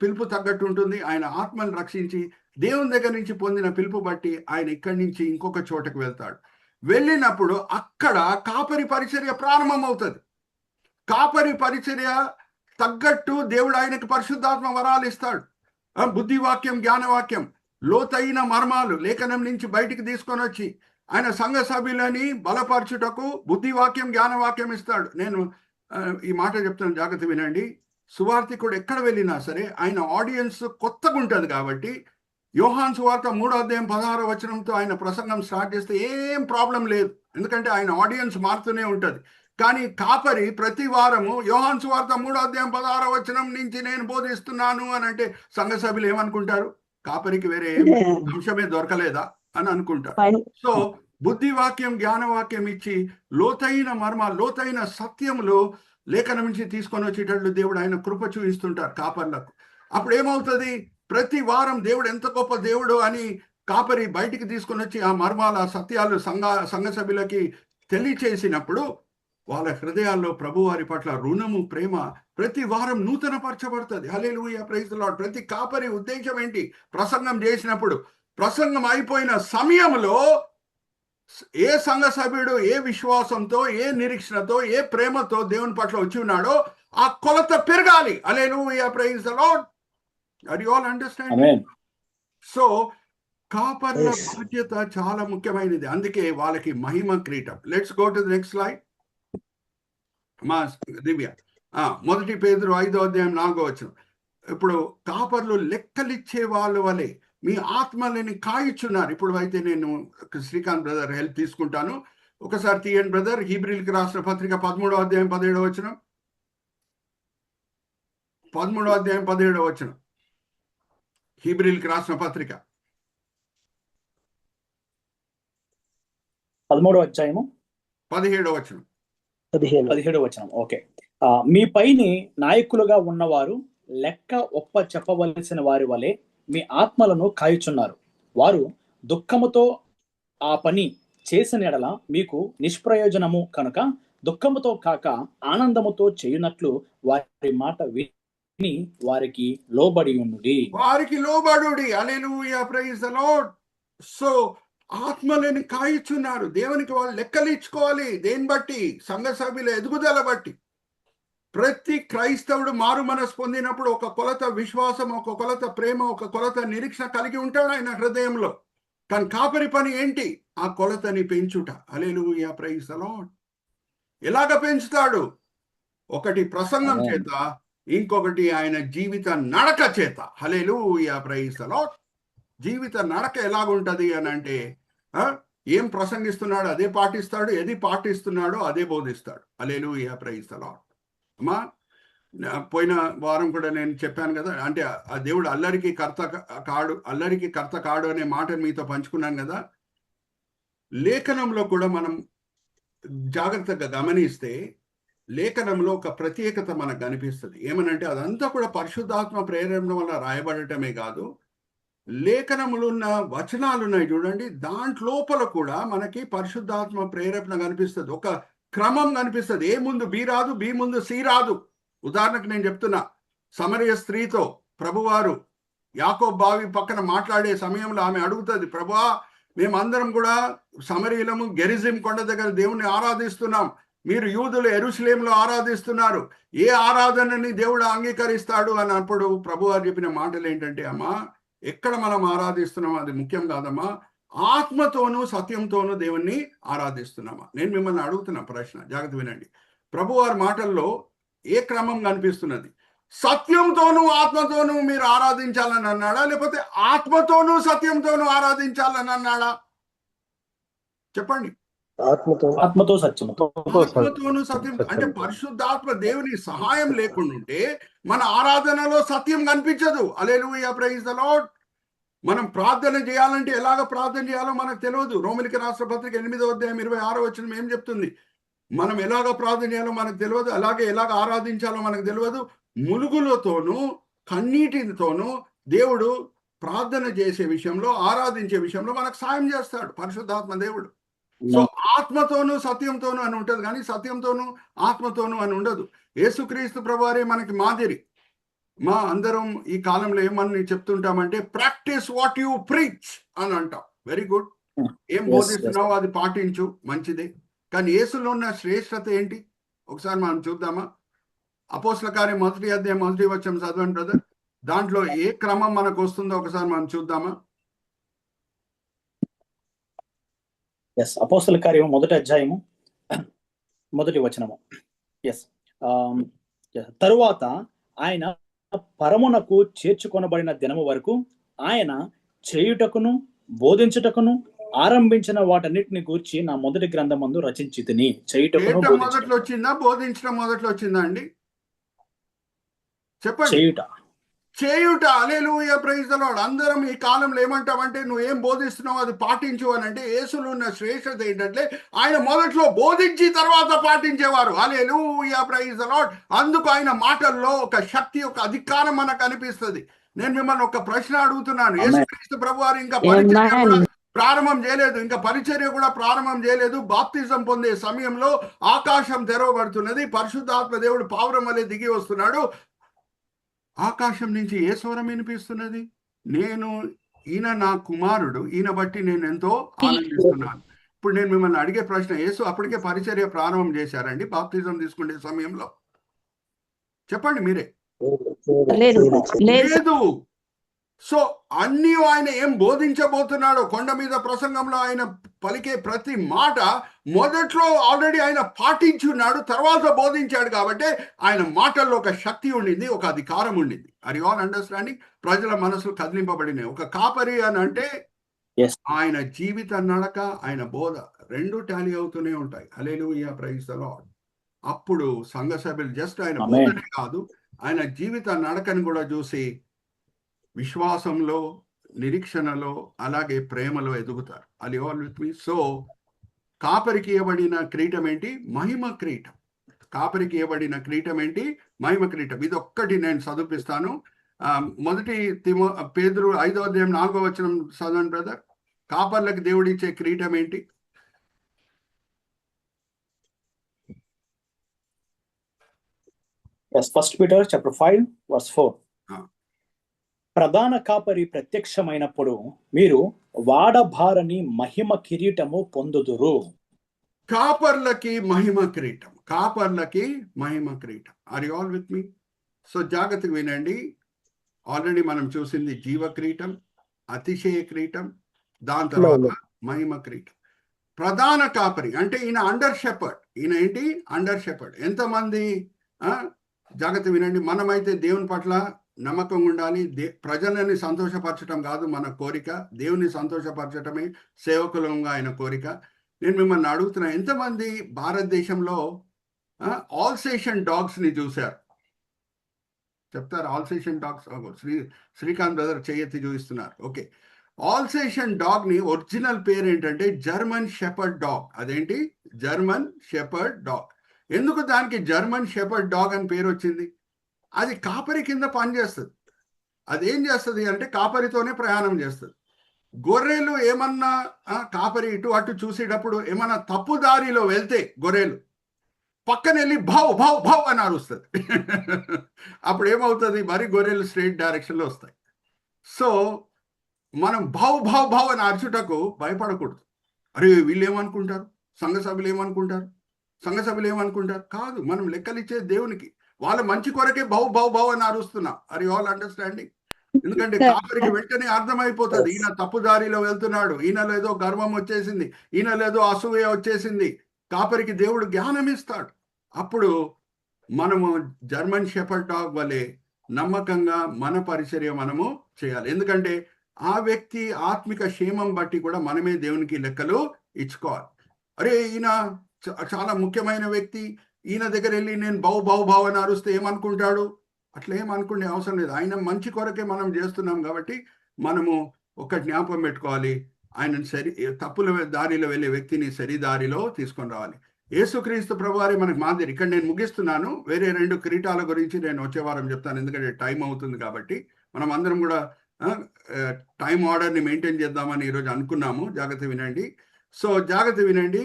S1: పిలుపు తగ్గట్టు ఉంటుంది. ఆయన ఆత్మను రక్షించి దేవుని దగ్గర నుంచి పొందిన పిలుపు బట్టి ఆయన ఇక్కడి నుంచి ఇంకొక చోటకు వెళ్తాడు. వెళ్ళినప్పుడు అక్కడ కాపరి పరిచర్య ప్రారంభమవుతుంది. కాపరి పరిచర్య తగ్గట్టు దేవుడు ఆయనకు పరిశుద్ధాత్మ వరాలు ఇస్తాడు. బుద్ధివాక్యం, జ్ఞానవాక్యం, లోతైన మర్మాలు లేఖనం నుంచి బయటికి తీసుకొని వచ్చి ఆయన సంఘ సభ్యులని బలపరచుటకు బుద్ధివాక్యం, జ్ఞానవాక్యం ఇస్తాడు. నేను ఈ మాట చెప్తాను, జాగ్రత్త వినండి. సువార్థికుడు ఎక్కడ వెళ్ళినా సరే ఆయన ఆడియన్స్ కొత్తగా ఉంటుంది కాబట్టి యోహాను సువార్త 3వ అధ్యాయం 16వ వచనంతో ఆయన ప్రసంగం స్టార్ట్ చేస్తే ఏం ప్రాబ్లం లేదు, ఎందుకంటే ఆయన ఆడియన్స్ మారుతూనే ఉంటుంది. కానీ కాపరి ప్రతి వారము యోహాను సువార్త 3వ అధ్యాయం 16వ వచనం నుంచి నేను బోధిస్తున్నాను అని అంటే సంఘ సభ్యులు ఏమనుకుంటారు? కాపరికి వేరే అంశమే దొరకలేదా అని అనుకుంటారు. సో బుద్ధివాక్యం, జ్ఞానవాక్యం ఇచ్చి లోతైన మర్మ, లోతైన సత్యములు లేఖనం నుంచి తీసుకొని వచ్చేటట్లు దేవుడు ఆయన కృప చూపిస్తుంటారు కాపర్లకు. అప్పుడు ఏమవుతుంది? ప్రతి వారం దేవుడు ఎంత గొప్ప దేవుడు అని కాపరి బయటికి తీసుకుని వచ్చి ఆ మర్మాల సత్యాలు సంఘ సభ్యులకి తెలియచేసినప్పుడు వాళ్ళ హృదయాల్లో ప్రభువారి పట్ల రుణము, ప్రేమ ప్రతి వారం నూతన పరచబడుతుంది. హల్లెలూయా, ప్రైజ్ ది లార్డ్. ప్రతి కాపరి ఉద్దేశం ఏంటి? ప్రసంగం చేసినప్పుడు, ప్రసంగం అయిపోయిన సమయంలో ఏ సంఘ సభ్యుడు ఏ విశ్వాసంతో, ఏ నిరీక్షణతో, ఏ ప్రేమతో దేవుని పట్ల వచ్చి ఉన్నాడో ఆ కొలత పెరగాలి. Hallelujah, praise the lord. Are you all understanding? So కాపర్ల బాధ్యత చాలా ముఖ్యమైనది. అందుకే వాళ్ళకి మహిమ క్రీటం. Let's go to the next slide. మా దివ్య 1 పేతురు 5వ అధ్యాయం 4వ వచనం. ఇప్పుడు కాపర్లు లెక్కలిచ్చే వాళ్ళ వలె మీ ఆత్మలని కాయిచున్నారు. ఇప్పుడు అయితే నేను శ్రీకాంత్ బ్రదర్ హెల్ప్ తీసుకుంటాను. ఒకసారి తీయండి బ్రదర్. హీబ్రీలకు రాసిన పత్రిక 13వ అధ్యాయం 17వ వచనం. 13వ అధ్యాయం 17వ వచనం. హీబ్రీలకు రాసిన పత్రిక
S2: 13వ అధ్యాయము
S1: 17వ వచనం.
S2: 17వ వచనం. ఓకే. మీ పైని నాయకులుగా ఉన్నవారు లెక్క ఒప్ప చెప్పవలసిన వారి వలె మీ ఆత్మలను కాయుచున్నారు. వారు దుఃఖముతో ఆ పని చేసిన ఎడల మీకు నిష్ప్రయోజనము కనుక దుఃఖముతో కాక ఆనందముతో చేయునట్లు వారి మాట విని వారికి లోబడి ఉండుడి.
S1: వారికి లోబడుడి. హల్లెలూయా, ప్రైజ్ ది లార్డ్. సో ఆత్మలని కాయిచున్నారు. దేవునికి వాళ్ళు లెక్కలు ఇచ్చుకోవాలి. దేని బట్టి? సంఘ సభ్యుల ఎదుగుదల బట్టి. ప్రతి క్రైస్తవుడు మారు మనసు పొందినప్పుడు ఒక కొలత విశ్వాసం, ఒక కొలత ప్రేమ, ఒక కొలత నిరీక్షణ కలిగి ఉంటాడు ఆయన హృదయంలో. కానీ కాపరి పని ఏంటి? ఆ కొలతని పెంచుట. హల్లెలూయా, ప్రైజ్ ది లార్డ్. ఎలాగ పెంచుతాడు? ఒకటి ప్రసంగం చేత, ఇంకొకటి ఆయన జీవిత నడక చేత. హల్లెలూయా, ప్రైజ్ ది లార్డ్. జీవిత నడక ఎలాగుంటది అని అంటే ఏం ప్రసంగిస్తున్నాడు అదే పాటిస్తాడు, ఏది పాటిస్తున్నాడో అదే బోధిస్తాడు. హల్లెలూయా, ప్రైజ్ ది లార్డ్. అమ్మా, పోయిన వారం కూడా నేను చెప్పాను కదా, అంటే ఆ దేవుడు అల్లరికి కర్త కాడు అనే మాటను మీతో పంచుకున్నాను కదా. లేఖనంలో కూడా మనం జాగ్రత్తగా గమనిస్తే లేఖనంలో ఒక ప్రత్యేకత మనకు కనిపిస్తుంది. ఏమనంటే అదంతా కూడా పరిశుద్ధాత్మ ప్రేరణ వల్ల రాయబడటమే కాదు, లేఖనములు ఉన్న వచనాలు ఉన్నాయి చూడండి, దాంట్లోపల కూడా మనకి పరిశుద్ధాత్మ ప్రేరేపణ కనిపిస్తుంది. ఒక క్రమం కనిపిస్తుంది. ఏ ముందు బి రాదు, బి ముందు సి రాదు. ఉదాహరణకు నేను చెప్తున్నా, సమరయ స్త్రీతో ప్రభువారు యాకోబు బావి పక్కన మాట్లాడే సమయంలో ఆమె అడుగుతుంది, ప్రభువా మేమందరం కూడా సమరయులము గెరిజిం కొండ దగ్గర దేవుణ్ణి ఆరాధిస్తున్నాం, మీరు యూదులు యెరూషలేములో ఆరాధిస్తున్నారు, ఏ ఆరాధనని దేవుడు అంగీకరిస్తాడు అన్నప్పుడు ప్రభువారు చెప్పిన మాటలు ఏంటంటే, అమ్మా ఎక్కడ మనం ఆరాధిస్తున్నాం అది ముఖ్యం కాదమ్మా, ఆత్మతోనూ సత్యంతోనూ దేవుణ్ణి ఆరాధిస్తున్నామా. నేను మిమ్మల్ని అడుగుతున్న ప్రశ్న, జాగ్రత్త వినండి. ప్రభువారి మాటల్లో ఏ క్రమం కనిపిస్తున్నది? సత్యంతోనూ ఆత్మతోనూ మీరు ఆరాధించాలని అన్నాడా, లేకపోతే ఆత్మతోనూ సత్యంతోనూ ఆరాధించాలని అన్నాడా? చెప్పండి.
S2: ఆత్మతో
S1: ఆత్మతోనూ సత్యం. అంటే పరిశుద్ధాత్మ దేవుని సహాయం లేకుండా ఉంటే మన ఆరాధనలో సత్యం కనిపించదు. హల్లెలూయా, ప్రైజ్ ది లార్డ్. మనం ప్రార్థన చేయాలంటే ఎలాగ ప్రార్థన చేయాలో మనకు తెలియదు. రోమిలికి రాష్ట్ర పత్రిక 8వ అధ్యాయం 26వ వచనం ఏం చెప్తుంది? మనం ఎలాగ ప్రార్థన చేయాలో మనకు తెలియదు, అలాగే ఎలాగ ఆరాధించాలో మనకు తెలియదు. ములుగులతోనూ కన్నీటితోనూ దేవుడు ప్రార్థన చేసే విషయంలో, ఆరాధించే విషయంలో మనకు సాయం చేస్తాడు పరిశుద్ధాత్మ దేవుడు. సో ఆత్మతోనూ సత్యంతోనూ అని ఉంటుంది, కానీ సత్యంతోనూ ఆత్మతోనూ అని ఉండదు. యేసుక్రీస్తు ప్రభువారే మనకి మాదిరి. మా అందరం ఈ కాలంలో ఏమని చెప్తుంటామంటే ప్రాక్టీస్ వాట్ యు ప్రీచ్ అని అంటాం. Very good. ఏం బోధిస్తున్నావో అది పాటించు, మంచిదే. కానీ యేసులో ఉన్న శ్రేష్టత ఏంటి ఒకసారి మనం చూద్దామా? అపోస్తల కార్యం 1వ అధ్యాయం 1వ వచనం చదవండి బ్రదర్. దాంట్లో ఏ క్రమం మనకు వస్తుందో ఒకసారి మనం చూద్దామా?
S2: అపోస్తల కార్యం 1వ అధ్యాయము 1వ వచనము. తరువాత ఆయన పరమునకు చేర్చుకొనబడిన దినము వరకు ఆయన చేయుటకును బోధించుటకును ఆరంభించిన వాటన్నిటిని గూర్చి నా మొదటి గ్రంథమందు రచించి తిని. చేయుటకును
S1: మొదట్లో వచ్చిందా, బోధించడం మొదట్లో వచ్చిందా అండి? చెప్పండి. చేయుట. హల్లెలూయా, ప్రైజ్ ది లార్డ్. అందరం ఈ కాలంలో ఏమంటామంటే నువ్వు ఏం బోధిస్తున్నావు అది పాటించు అని అంటే, యేసులో ఉన్న శ్రేష్టత ఏంటంటే ఆయన మొదట్లో బోధించి తర్వాత పాటించేవారు. హల్లెలూయా, ప్రైజ్ ది లార్డ్. అందుకు ఆయన మాటల్లో ఒక శక్తి, ఒక అధికారం మనకు అనిపిస్తుంది. నేను మిమ్మల్ని ఒక ప్రశ్న అడుగుతున్నాను. యేసుక్రీస్తు ప్రభువారు ఇంకా పరిచర్య కూడా ప్రారంభం చేయలేదు, ఇంకా పరిచర్య కూడా ప్రారంభం చేయలేదు. బాప్తిజం పొందే సమయంలో ఆకాశం తెరవబడుతున్నది, పరిశుద్ధాత్మ దేవుడు పావురం వలె దిగి వస్తున్నాడు. ఆకాశం నుంచి ఏ స్వరం వినిపిస్తున్నది? ఈయన నా కుమారుడు, ఈయన బట్టి నేను ఎంతో ఆనందిస్తున్నాను. ఇప్పుడు నేను మిమ్మల్ని అడిగే ప్రశ్న, యేసు అప్పటికే పరిచర్య ప్రారంభం చేశారండి బాప్తిజం తీసుకునే సమయంలో? చెప్పండి మీరే. లేదు. సో అన్ని ఆయన ఏం బోధించబోతున్నాడో, కొండ మీద ప్రసంగంలో ఆయన పలికే ప్రతి మాట మొదట్లో ఆల్రెడీ ఆయన పాటించున్నాడు, తర్వాత బోధించాడు. కాబట్టి ఆయన మాటల్లో ఒక శక్తి ఉండింది, ఒక అధికారం ఉండింది. Are you all understanding? ప్రజల మనసులు కదిలింపబడినాయి. ఒక కాపరి అని అంటే ఆయన జీవిత నడక, ఆయన బోధ రెండు టాలీ అవుతూనే ఉంటాయి. హల్లెలూయా, ప్రైజ్ ది లార్డ్. అప్పుడు సంఘ సభ్యులు జస్ట్ ఆయన బోధనే కాదు, ఆయన జీవిత నడకను కూడా చూసి విశ్వాసంలో, నిరీక్షణలో, అలాగే ప్రేమలో ఎదుగుతారు. అది ఆల్ విత్ మీ. సో కాపరికి ఇవ్వబడిన క్రీటం ఏంటి? మహిమ క్రీటం. కాపరికి ఇవ్వబడిన క్రీటం ఏంటి? మహిమ క్రీటం. ఇది ఒక్కటి నేను చదివిస్తాను. మొదటి పేతురు 5వ అధ్యాయం 4వ వచనం చదవండి బ్రదర్. కాపర్లకు దేవుడిచ్చే క్రీటం ఏంటి?
S2: First Peter chapter 5 verse 4. ప్రధాన కాపరి ప్రత్యక్షమైనప్పుడు మీరు వాడబారని మహిమ కిరీటము పొందుదురు.
S1: కాపర్లకి మహిమ క్రీటం, కాపర్లకి మహిమ క్రీటం. Are you all with me? So జాగ్రత్తగా వినండి. ఆల్రెడీ మనం చూసింది జీవ క్రీటం, అతిశయ క్రీటం, దాని తర్వాత మహిమ క్రీటం. ప్రధాన కాపరి అంటే ఈయన అండర్ షెపర్డ్. ఈయన ఏంటి? Under shepherd. ఎంతమంది జాగ్రత్త వినండి. మనమైతే దేవుని పట్ల నమ్మకం ఉండాలి. ప్రజలని సంతోషపరచడం కాదు మన కోరిక, దేవుని సంతోషపరచడమే సేవకులంగా ఆయన కోరిక. నేను మిమ్మల్ని అడుగుతున్నా, ఎంతమంది భారతదేశంలో ఆల్సేషన్ డాగ్స్ ని చూశారు? చెప్తారు ఆల్సేషన్ డాగ్స్. శ్రీకాంత్ బ్రదర్ చేయెత్తి చూపిస్తున్నారు. ఓకే, ఆల్సేషన్ డాగ్ ని ఒరిజినల్ పేరు ఏంటంటే జర్మన్ షెపర్డ్ డాగ్. అదేంటి? German shepherd dog. ఎందుకు దానికి జర్మన్ షెపర్డ్ డాగ్ అని పేరు వచ్చింది? అది కాపరి కింద పనిచేస్తుంది. అది ఏం చేస్తుంది అంటే కాపరితోనే ప్రయాణం చేస్తుంది. గొర్రెలు ఏమన్నా కాపరి ఇటు అటు చూసేటప్పుడు ఏమన్నా తప్పు దారిలో వెళ్తే గొర్రెలు పక్కన వెళ్ళి భావ్ భావ్ భావ్ అని అరుస్తుంది. అప్పుడు ఏమవుతుంది? మరి గొర్రెలు స్ట్రైట్ డైరెక్షన్లో వస్తాయి. సో మనం భావ్ భావ్ భావ్ అని అరచుటకు భయపడకూడదు. అరే వీళ్ళు ఏమనుకుంటారు, సంఘ సభ్యులు ఏమనుకుంటారు, సంఘ సభ్యులు ఏమనుకుంటారు? కాదు, మనం లెక్కలిచ్చే దేవునికి. వాళ్ళ మంచి కొరకే బహు బహు బహు అని అరుస్తున్నాం. Are you all understanding? ఎందుకంటే కాపరికి వెంటనే అర్థమైపోతుంది, ఈయన తప్పు దారిలో వెళ్తున్నాడు, ఈయనలో ఏదో గర్వం వచ్చేసింది, ఈయనలో ఏదో అసూయ వచ్చేసింది. కాపరికి దేవుడు జ్ఞానం ఇస్తాడు. అప్పుడు మనము జర్మన్ షెపర్డ్ డాగ్ వలె నమ్మకంగా మన పరిచర్య మనము చేయాలి. ఎందుకంటే ఆ వ్యక్తి ఆత్మిక క్షేమం బట్టి కూడా మనమే దేవునికి లెక్కలు ఇచ్చుకోవాలి. అరే ఈయన చాలా ముఖ్యమైన వ్యక్తి, ఈయన దగ్గర వెళ్ళి నేను బావు అని అరుస్తే ఏమనుకుంటాడు? అట్లా ఏమనుకునే అవసరం లేదు. ఆయన మంచి కొరకే మనం చేస్తున్నాం కాబట్టి మనము ఒక జ్ఞాపకం పెట్టుకోవాలి, ఆయన తప్పుల దారిలో వెళ్ళే వ్యక్తిని సరి దారిలో తీసుకొని రావాలి. యేసుక్రీస్తు ప్రభువారే మనకు మాదిరి. ఇక్కడ నేను ముగిస్తున్నాను. వేరే 2 కిరీటాల గురించి నేను వచ్చే వారం చెప్తాను, ఎందుకంటే టైం అవుతుంది కాబట్టి. మనం అందరం కూడా టైం ఆర్డర్ని మెయింటైన్ చేద్దామని ఈరోజు అనుకున్నాము. జాగ్రత్త వినండి. సో జాగ్రత్త వినండి.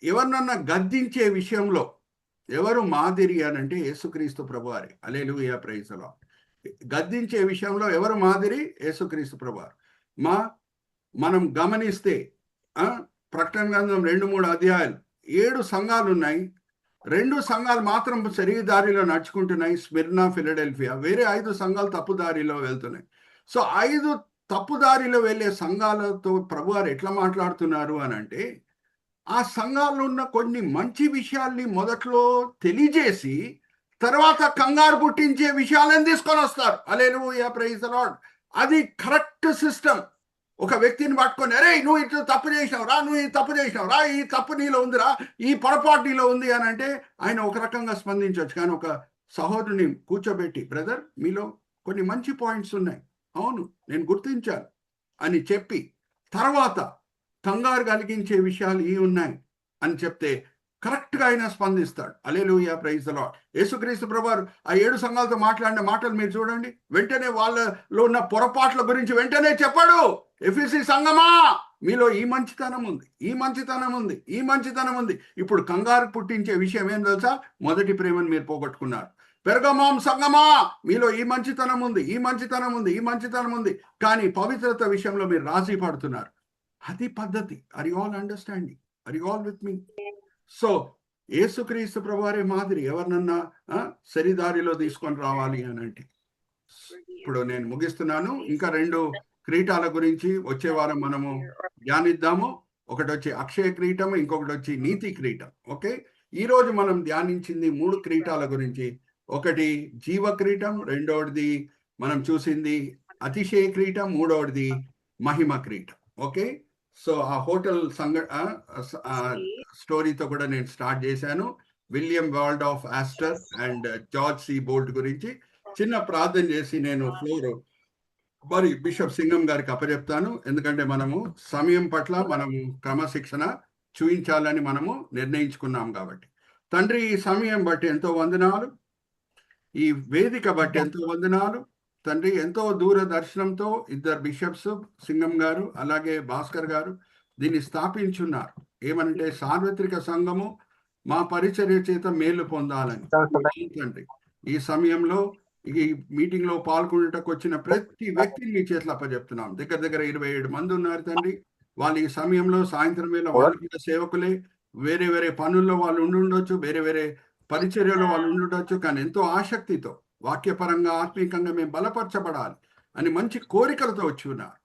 S1: ఎవరినన్నా గద్దించే విషయంలో ఎవరు మాదిరి అని అంటే యేసుక్రీస్తు ప్రభువారే. హల్లెలూయా, ప్రైజ్ ది లార్డ్. గద్దించే విషయంలో ఎవరు మాదిరి? యేసుక్రీస్తు ప్రభువారు. మనం గమనిస్తే ప్రకటన గ్రంథం 2-3 అధ్యాయాలు 7 సంఘాలు ఉన్నాయి. 2 సంఘాలు మాత్రం సరి దారిలో నడుచుకుంటున్నాయి, స్మిర్నా, ఫిలడెల్ఫియా. వేరే 5 సంఘాలు తప్పు దారిలో వెళ్తున్నాయి. సో 5 తప్పు దారిలో వెళ్ళే సంఘాలతో ప్రభువారు ఎట్లా మాట్లాడుతున్నారు అని అంటే, ఆ సంఘాల్లో ఉన్న కొన్ని మంచి విషయాల్ని మొదట్లో తెలియజేసి తర్వాత కంగారు పుట్టించే విషయాలను తీసుకొని వస్తారు. హల్లెలూయా, ప్రైజ్ ది లార్డ్. అది కరెక్ట్ సిస్టమ్. ఒక వ్యక్తిని పట్టుకొని, అరే నువ్వు ఇట్లా తప్పు చేసినావురా, నువ్వు ఈ తప్పు చేసినావురా, ఈ తప్పు నీలో ఉందిరా, ఈ పొరపాటు నీలో ఉంది అని అంటే ఆయన ఒక రకంగా స్పందించవచ్చు. కానీ ఒక సహోదరుని కూర్చోబెట్టి, బ్రదర్ మీలో కొన్ని మంచి పాయింట్స్ ఉన్నాయి, అవును నేను గుర్తించాను అని చెప్పి తర్వాత కంగారు కలిగించే విషయాలు ఈ ఉన్నాయి అని చెప్తే కరెక్ట్గా ఆయన స్పందిస్తాడు. హల్లెలూయా, ప్రైజ్ ది లార్డ్. యేసుక్రీస్తు ప్రభువారు ఆ 7 సంఘాలతో మాట్లాడిన మాటలు మీరు చూడండి. వెంటనే వాళ్ళలో ఉన్న పొరపాట్ల గురించి వెంటనే చెప్పాడు. ఎఫెసీ సంఘమా, మీలో ఈ మంచితనం ఉంది, ఈ మంచితనం ఉంది, ఈ మంచితనం ఉంది. ఇప్పుడు కంగారు పుట్టించే విషయం ఏం తెలుసా? మొదటి ప్రేమను మీరు పోగొట్టుకున్నారు. పెర్గమోం సంఘమా, మీలో ఈ మంచితనం ఉంది, ఈ మంచితనం ఉంది, ఈ మంచితనం ఉంది, కానీ పవిత్రత విషయంలో మీరు రాజీ పడుతున్నారు. అది పద్ధతి. Are you all understanding? Are you all with me? So Yesukristu ప్రభువారే మాదిరి ఎవరినన్నా సరిదారిలో తీసుకొని రావాలి అని అంటే, ఇప్పుడు నేను ముగిస్తున్నాను. ఇంకా 2 క్రీటాల గురించి వచ్చే వారం మనము ధ్యానిద్దాము. ఒకటి వచ్చి అక్షయ క్రీటం, ఇంకొకటి వచ్చి నీతి క్రీటం. ఓకే, ఈ రోజు మనం ధ్యానించింది 3 క్రీటాల గురించి. ఒకటి జీవ క్రీటం, రెండవది మనం చూసింది అతిశయ క్రీటం, మూడవది మహిమ క్రీటం. ఓకే, సో ఆ హోటల్ స్టోరీతో కూడా నేను స్టార్ట్ చేశాను. William Waldorf Astor and George C Bolt గురించి చిన్న ప్రార్థన చేసి నేను ఫ్లోర్ మరి బిషప్ సింగం గారికి అప్పచెప్తాను. ఎందుకంటే మనము సమయం పట్ల మనము క్రమశిక్షణ చూపించాలని మనము నిర్ణయించుకున్నాం కాబట్టి. తండ్రి, ఈ సమయం బట్టి ఎంతో వందనాలు, ఈ వేదిక బట్టి ఎంతో వందనాలు తండ్రి. ఎంతో దూరదర్శనంతో 2 బిషప్స్, సింగం గారు అలాగే భాస్కర్ గారు దీన్ని స్థాపించున్నారు. ఏమనంటే సార్వత్రిక సంఘము మా పరిచర్య చేత మేలు పొందాలని. తండ్రి, ఈ సమయంలో ఈ మీటింగ్ లో పాల్గొనటకు వచ్చిన ప్రతి వ్యక్తిని మీ చేతులు అప్పచెప్తున్నాం. దగ్గర 27 మంది ఉన్నారు తండ్రి. వాళ్ళు ఈ సమయంలో సాయంత్రం వేళ వాళ్ళు కూడా సేవకులే. వేరే వేరే పనుల్లో వాళ్ళు ఉండొచ్చు, వేరే వేరే పరిచర్యలో వాళ్ళు ఉండొచ్చు, కానీ ఎంతో ఆసక్తితో వాక్యపరంగా ఆత్మీయంగా మేము బలపరచబడాలి అని మంచి కోరికలతో వచ్చి ఉన్నారు.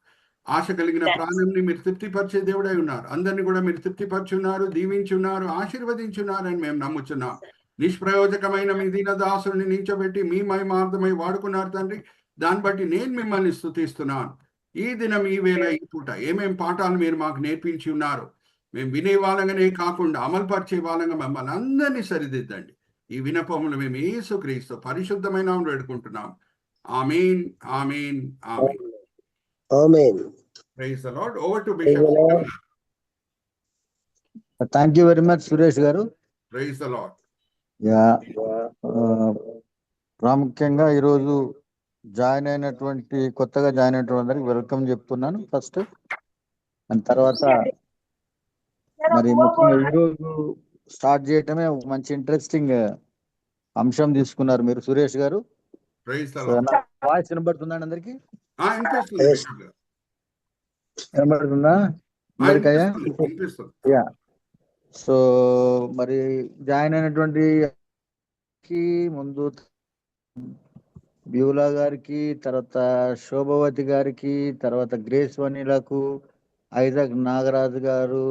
S1: ఆశ కలిగిన ప్రాణంని మీరు తృప్తిపరిచే దేవుడై ఉన్నారు. అందరినీ కూడా మీరు తృప్తిపరచున్నారు, దీవించున్నారు, ఆశీర్వదించున్నారు అని మేము నమ్ముచున్నాం. నిష్ప్రయోజకమైన మీ దీన దాసుని నించబెట్టి మీ మహిమార్థమై వాడుకున్నారు తండ్రి. దాన్ని బట్టి నేను మిమ్మల్ని స్తుతిస్తున్నాను. ఈ దినం, ఈ వేళ, ఈ పూట ఏమేం పాఠాలు మీరు మాకు నేర్పించి ఉన్నారు, మేము వినే వాళ్ళగానే కాకుండా అమలుపరిచే వాళ్ళంగా మమ్మల్ని అందరినీ సరిదిద్దండి. ఈ వినపములు మేము యేసుక్రీస్తు పరిశుద్ధమైన వేడుకుంటున్నాం. ఆమేన్, ఆమేన్, ఆమేన్.
S4: Amen.
S1: Praise the Lord. Over to Bishop Singam.
S5: Thank you very much Suresh గారు.
S1: Praise the Lord.
S5: ప్రాముఖ్యంగా ఈరోజు కొత్తగా జాయిన్ అయినటువంటి అందరికి వెల్కమ్ చెప్తున్నాను ఫస్ట్. అండ్ తర్వాత మరి ముఖ్యంగా ఈరోజు స్టార్ట్ చేయటమే ఒక మంచి ఇంట్రెస్టింగ్ అంశం తీసుకున్నారు మీరు సురేష్ గారు.
S1: Praise the Lord.
S5: వాయిస్ వినబడుతుందండి అందరికి? వినబడుతుందా అందరికయ్యా? యా. సో మరి జాయిన్ అయినటువంటి ముందు బ్యూలా గారికి, తర్వాత శోభవతి గారికి, తర్వాత గ్రేస్ వనీలకు, ఐజాక్ నాగరాజు గారు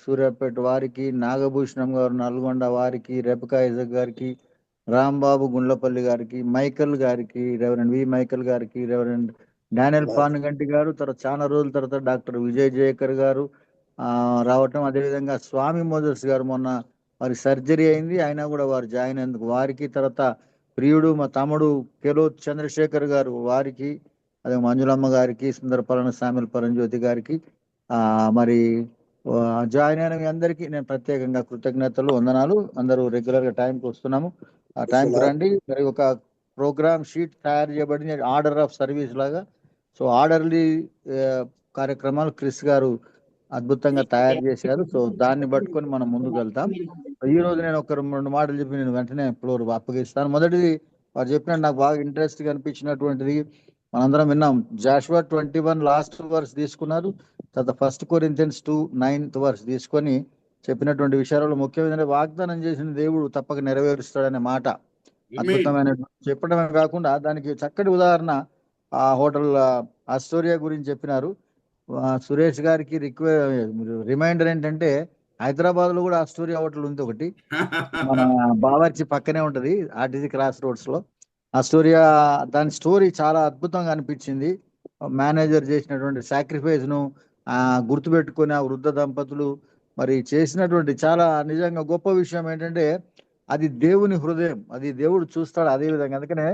S5: సూర్యాపేట వారికి, నాగభూషణం గారు నల్గొండ వారికి, రెబకా ఐజాక్ గారికి, రాంబాబు గుండ్లపల్లి గారికి, మైకల్ గారికి, రెవరెండ్ వి మైకల్ గారికి, రెవరెండ్ డానియల్ పానుగంటి గారు, తర్వాత చాలా రోజుల తర్వాత డాక్టర్ విజయ్ జయకర్ గారు రావటం, అదేవిధంగా స్వామి మోజస్ గారు మొన్న వారి సర్జరీ అయింది, అయినా కూడా వారు జాయిన్ అయినందుకు వారికి, తర్వాత ప్రియుడు మా తమ్ముడు కెలో చంద్రశేఖర్ గారు వారికి, అదే మంజులమ్మ గారికి, సుందరపాలన సామిల్ పరంజ్యోతి గారికి, మరి జాయిన్ అయిన మీ అందరికీ నేను ప్రత్యేకంగా కృతజ్ఞతలు, వందనాలు. అందరూ రెగ్యులర్ గా టైంకి వస్తున్నాము, ఆ టైంకి రండి. మరి ఒక ప్రోగ్రామ్ షీట్ తయారు చేయబడింది, ఆర్డర్ ఆఫ్ సర్వీస్ లాగా. సో ఆర్డర్లీ కార్యక్రమాలు క్రిస్ గారు అద్భుతంగా తయారు చేశారు. సో దాన్ని పట్టుకొని మనం ముందుకు వెళ్తాం. ఈ రోజు నేను ఒక 2 మాటలు చెప్పి నేను వెంటనే ఫ్లోర్ అప్పగిస్తాను. మొదటిది వారు చెప్పినట్టు నాకు బాగా ఇంట్రెస్ట్ గా అనిపించినటువంటిది మనందరం విన్నాం. జాషువా 21 లాస్ట్ వర్స్ తీసుకున్నారు, తర్వాత 1 కొరింథియన్స్ 2:9 వర్స్ తీసుకొని చెప్పినటువంటి విషయాలలో ముఖ్యమైన వాగ్దానం చేసిన దేవుడు తప్పక నెరవేరుస్తాడనే మాట అద్భుతమైన చెప్పడమే కాకుండా దానికి చక్కటి ఉదాహరణ ఆ హోటల్ ఆస్టోరియా గురించి చెప్పినారు. సురేష్ గారికి రిమైండర్ ఏంటంటే హైదరాబాద్ లో కూడా ఆస్టోరియా హోటల్ ఉంది ఒకటి, మన బావర్చి పక్కనే ఉంటది, ఆర్టీసీ క్రాస్ రోడ్స్ లో. ఆస్టోరియా దాని స్టోరీ చాలా అద్భుతంగా అనిపించింది. మేనేజర్ చేసినటువంటి సాక్రిఫైస్ ను గుర్తుపెట్టుకుని ఆ వృద్ధ దంపతులు మరి చేసినటువంటి చాలా నిజంగా గొప్ప విషయం ఏంటంటే అది దేవుని హృదయం, అది దేవుడు చూస్తాడు అదే విధంగా. అందుకనే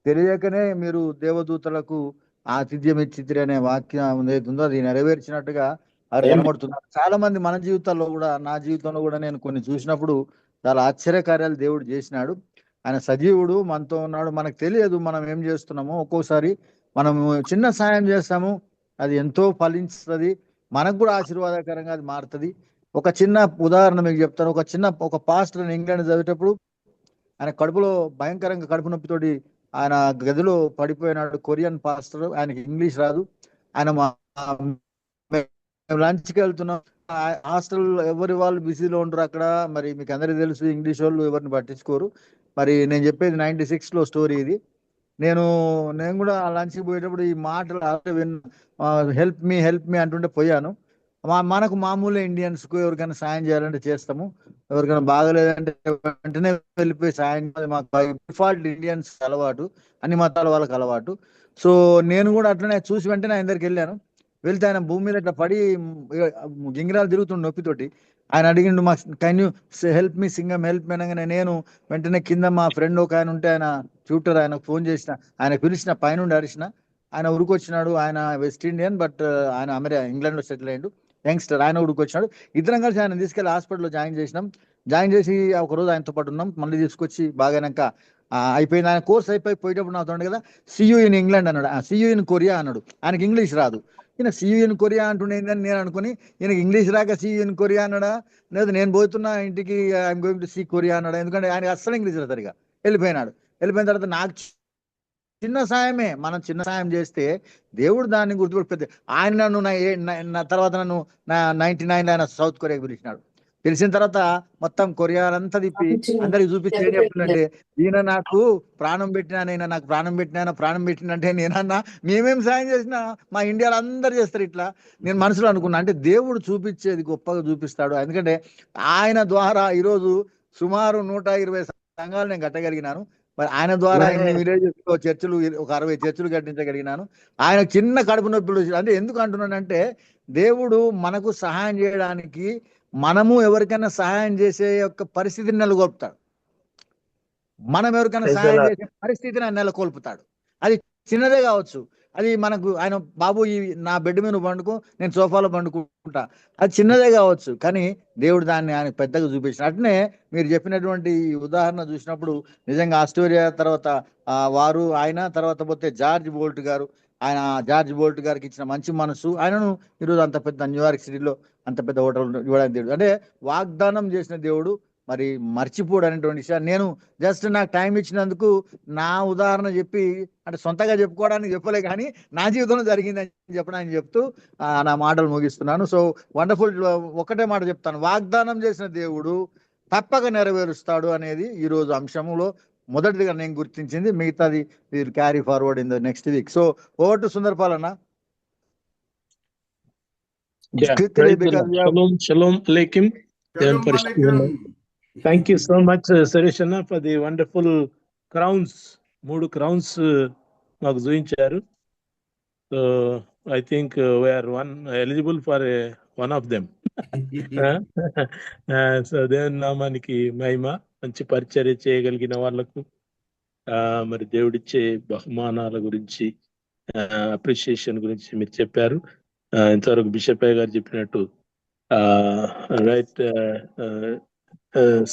S5: తెలియకనే మీరు దేవదూతలకు ఆతిథ్యం ఇచ్చితిరి అనే వాక్యం ఏదైతుందో అది నెరవేర్చినట్టుగా అది
S2: Amen.
S5: కనబడుతున్నారు. చాలా మంది మన జీవితాల్లో కూడా, నా జీవితంలో కూడా నేను కొన్ని చూసినప్పుడు చాలా ఆశ్చర్యకార్యాలు దేవుడు చేసినాడు. ఆయన సజీవుడు, మనతో ఉన్నాడు. మనకు తెలియదు మనం ఏం చేస్తున్నామో. ఒక్కోసారి మనము చిన్న సాయం చేస్తాము, అది ఎంతో ఫలిస్తుంది, మనకు కూడా ఆశీర్వాదకరంగా అది మారుతుంది. ఒక చిన్న ఉదాహరణ మీకు చెప్తాను. ఒక పాస్టర్ ఇంగ్లాండ్ చదివేటప్పుడు ఆయన కడుపులో భయంకరంగా కడుపు నొప్పితోటి ఆయన గదిలో పడిపోయినాడు. కొరియన్ పాస్టర్, ఆయనకి ఇంగ్లీష్ రాదు. ఆయన లంచ్కి వెళ్తున్నాం, హాస్టల్ ఎవరి వాళ్ళు బిజీలో ఉండరు అక్కడ. మరి మీకు అందరికీ తెలుసు, ఇంగ్లీష్ వాళ్ళు ఎవరిని పట్టించుకోరు. మరి నేను చెప్పేది 96లో స్టోరీ ఇది. నేను కూడా లంచ్కి పోయేటప్పుడు ఈ మాటలు హెల్ప్ మీ అంటుంటే పోయాను. మనకు మామూలు ఇండియన్స్కు ఎవరికైనా సాయం చేయాలంటే చేస్తాము, ఎవరికైనా బాగలేదంటే వెంటనే వెళ్ళిపోయి సాయం. మాకు డిఫాల్ట్ ఇండియన్స్ అలవాటు, అన్ని మతాల వాళ్ళకి అలవాటు. సో నేను కూడా అట్లనే చూసి వెంటనే ఆయన దగ్గరికి వెళ్ళాను. వెళ్తే ఆయన భూమి మీద ఇట్లా పడి గింగిరాలు తిరుగుతుండే నొప్పితోటి. ఆయన అడిగిండు, మా can you help me Singam, help me అనగానే నేను వెంటనే కింద మా ఫ్రెండ్ ఒక ఆయన ఉంటే ఆయన ట్యూటర్, ఆయనకు ఫోన్ చేసిన, ఆయన పిలిచిన, పైనుండి అరిచిన. ఆయన ఉరికొచ్చినాడు. ఆయన వెస్ట్ ఇండియన్, బట్ ఆయన ఇంగ్లాండ్లో సెటిల్ అయ్యిండు, యంగ్స్టర్. ఆయన ఉరికొచ్చినాడు. ఇద్దరం కలిసి ఆయన తీసుకెళ్లి హాస్పిటల్లో జాయిన్ చేసినాం. జాయిన్ చేసి ఒకరోజు ఆయనతో పాటు ఉన్నాం. మళ్ళీ తీసుకొచ్చి బాగానాక అయిపోయింది. ఆయన కోర్స్ పోయేటప్పుడు నాతో కదా, సియూ ఇన్ ఇంగ్లాండ్ అన్నాడు, సియూ ఇన్ కొరియా అన్నాడు. ఆయనకి ఇంగ్లీష్ రాదు. ఈయన సియూ ఇన్ కొరియా అంటుండేందని నేను అనుకుని, ఈయనకి ఇంగ్లీష్ రాక సియూ ఇన్ కొరియా అన్నాడా, లేదా నేను పోతున్నా ఇంటికి I'm going to see Korea అన్నాడా. ఎందుకంటే ఆయన అస్సలు ఇంగ్లీష్ రాదు సరిగా. వెళ్ళిపోయినాడు. వెళ్ళిపోయిన తర్వాత నాకు చిన్న సాయమే, మనం చిన్న సాయం చేస్తే దేవుడు దాన్ని గుర్తుపెట్టి ఆయన నన్ను తర్వాత నన్ను 99 ఆయన సౌత్ కొరియాకి పిలిచినాడు. పిలిచిన తర్వాత మొత్తం కొరియాలంతా తిప్పి అందరికి చూపించి ఏం చెప్తుందంటే, ఈయన నాకు ప్రాణం పెట్టినా, నాకు ప్రాణం పెట్టినంటే నేనన్నా మేమేం సాయం చేసినా మా ఇండియాలో అందరు చేస్తారు ఇట్లా. నేను మనసులో అనుకున్నా, అంటే దేవుడు చూపించేది గొప్పగా చూపిస్తాడు. ఎందుకంటే ఆయన ద్వారా ఈరోజు సుమారు 120 సంఘాలు నేను కట్టగలిగినాను. మరి ఆయన ద్వారా ఇన్ని విలేజెస్ చర్చిలు, ఒక 60 చర్చిలు కట్టించగలిగినాను. ఆయన చిన్న కడుపు నొప్పులు. అంటే ఎందుకు అంటున్నానంటే, దేవుడు మనకు సహాయం చేయడానికి, మనము ఎవరికైనా సహాయం చేసే యొక్క పరిస్థితిని నెలకొల్పుతాడు. మనం ఎవరికైనా సహాయం చేసే పరిస్థితిని ఆయన నెలకొల్పుతాడు. అది చిన్నదే కావచ్చు. అది మనకు ఆయన బాబు నా బెడ్ మీద పండుకో, నేను సోఫాలో పండుకుంటా, అది చిన్నదే కావచ్చు, కానీ దేవుడు దాన్ని ఆయన పెద్దగా చూపించాడు. అట్నే మీరు చెప్పినటువంటి ఉదాహరణ చూసినప్పుడు నిజంగా ఆస్ట్రేలియా తర్వాత వారు, ఆయన తర్వాత పోతే జార్జ్ బోల్ట్ గారు, ఆయన జార్జ్ బోల్ట్ గారికి ఇచ్చిన మంచి మనసు, ఆయనను ఈరోజు అంత పెద్ద న్యూయార్క్ సిటీలో అంత పెద్ద హోటల్ ఇవ్వడానికి దేవుడు, అంటే వాగ్దానం చేసిన దేవుడు మరి మర్చిపోడు అనేటువంటి విషయాన్ని నేను జస్ట్ నాకు టైం ఇచ్చినందుకు నా ఉదాహరణ చెప్పి, అంటే సొంతగా చెప్పుకోవడానికి చెప్పలే కానీ నా జీవితంలో జరిగిందని చెప్పడానికి చెప్తూ నా మాటలు ముగిస్తున్నాను. So wonderful. ఒకటే మాట చెప్తాను, వాగ్దానం చేసిన దేవుడు తప్పక నెరవేరుస్తాడు అనేది ఈరోజు అంశంలో మొదటిగా నేను గుర్తించింది. మిగతాది will carry forward in the next week. So over to Sundarpal అన్న.
S4: Shalom alaikum. Thank you so much, Suresh Anna, for the wonderful crowns. 3 crowns నాకు చూపించారు. So I think we are eligible for one of them. So దేవుని నామానికి మహిమ. మంచి పరిచర్య చేయగలిగిన వాళ్ళకు మరి దేవుడిచ్చే బహుమానాల గురించి, అప్రిషియేషన్ గురించి మీరు చెప్పారు. ఇంతవరకు బిషప్ అయ్య గారు చెప్పినట్టు రైట్,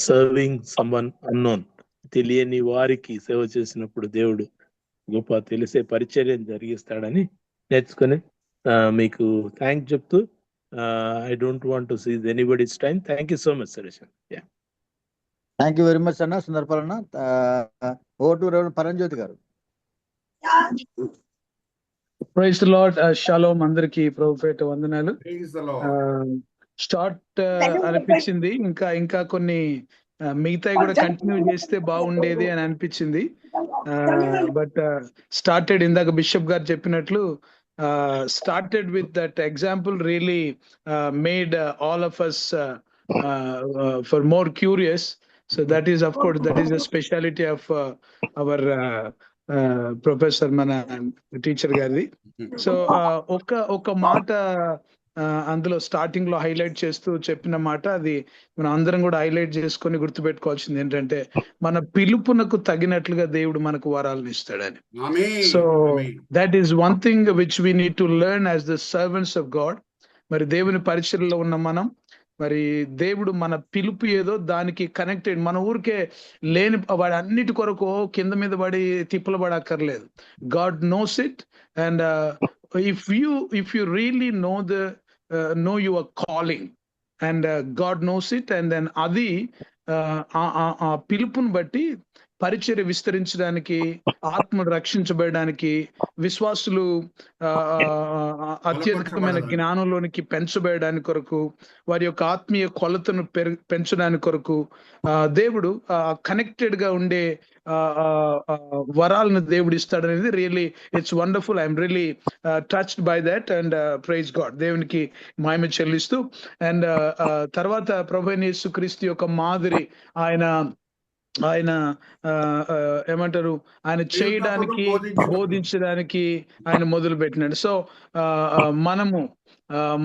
S4: సర్వింగ్ సమ్వన్ అన్నోన్, తెలియని వారికి సేవ చేసినప్పుడు దేవుడు గొప్ప తెలిసే పరిచర్యం జరిగిస్తాడని నేర్చుకుని మీకు థ్యాంక్ చెప్తూ, I don't want to seize anybody's time. Thank you so much Suresh.
S5: Thank you very much అన్న సుందర్పాల్ అన్న. ఓటు పరంజ్యోతి గారు.
S6: Praise the lord. షాలోమ్ అందరికి ప్రభుపేట వందనాలు. స్టార్ట్ అనిపించింది, ఇంకా కొన్ని మిగతాయి కూడా కంటిన్యూ చేస్తే బాగుండేది అని అనిపించింది. బట్ స్టార్టెడ్, ఇందాక బిషప్ గారు చెప్పినట్లు, started with that example really made all of us for more curious. So that is, of course, that is the speciality of our professor, మన టీచర్ గారిది. సో ఒక మాట అందులో స్టార్టింగ్ లో హైలైట్ చేస్తూ చెప్పిన మాట, అది మనం అందరం కూడా హైలైట్ చేసుకొని గుర్తుపెట్టుకోవాల్సింది ఏంటంటే, మన పిలుపునకు తగినట్లుగా దేవుడు మనకు వరాలను ఇస్తాడని.
S1: Amen.
S6: So
S1: amen.
S6: That is one thing which we need to learn as the servants of God. మరి దేవుని పరిచర్యలో ఉన్న మనం, మరి దేవుడు మన పిలుపు ఏదో దానికి కనెక్టెడ్. మన ఊరికే లేని వాడి అన్నిటి కొరకు కింద మీద పడి తిప్పలు పడక్కర్లేదు. God knows it. And if you really know your calling, and God knows it, and then అది ఆ పిలుపుని బట్టి పరిచర్య విస్తరించడానికి, ఆత్మను రక్షించబడడానికి, విశ్వాసులు అత్యధికమైన జ్ఞానంలోనికి పెంచబడడానికి కొరకు, వారి యొక్క ఆత్మీయ కొలతను పెంచడానికి కొరకు దేవుడు కనెక్టెడ్ గా ఉండే వరాలను దేవుడు ఇస్తాడనేది really it's wonderful. I'm really touched by that and praise God. దేవునికి మహిమ చెల్లిస్తూ, అండ్ తర్వాత ప్రభువైన యేసుక్రీస్తు యొక్క మాదిరి ఆయన ఏమంటారు, ఆయన చేయడానికి, బోధించడానికి ఆయన మొదలు పెట్టినాడు. సో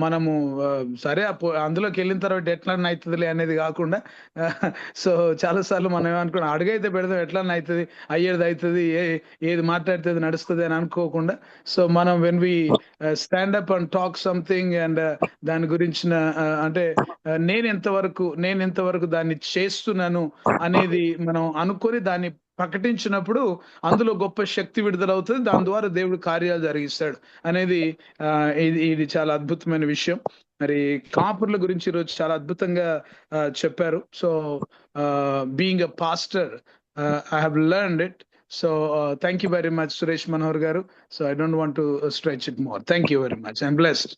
S6: మనము సరే అందులోకి వెళ్ళిన తర్వాత ఎట్లా అవుతుందిలే అనేది కాకుండా, సో చాలాసార్లు మనం ఏమనుకున్నాం, అడుగైతే పెడదాం, ఎట్లా అవుతుంది, అయ్యేది అవుతుంది, ఏది మాట్లాడితే నడుస్తుంది అని అనుకోకుండా, సో మనం when we stand up and talk something, and దాని గురించిన అంటే నేను ఎంతవరకు దాన్ని చేస్తున్నాను అనేది మనం అనుకొని దాన్ని ప్రకటించినప్పుడు అందులో గొప్ప శక్తి విడుదలవుతుంది. దాని ద్వారా దేవుడు కార్యాలు జరిగిస్తాడు అనేది ఇది చాలా అద్భుతమైన విషయం. మరి కాపుర్ల గురించి ఈరోజు చాలా అద్భుతంగా చెప్పారు. So being a pastor, I have learned it. So thank you very much Suresh Manohar గారు. So I don't want to stretch it more. Thank you very much. I'm blessed.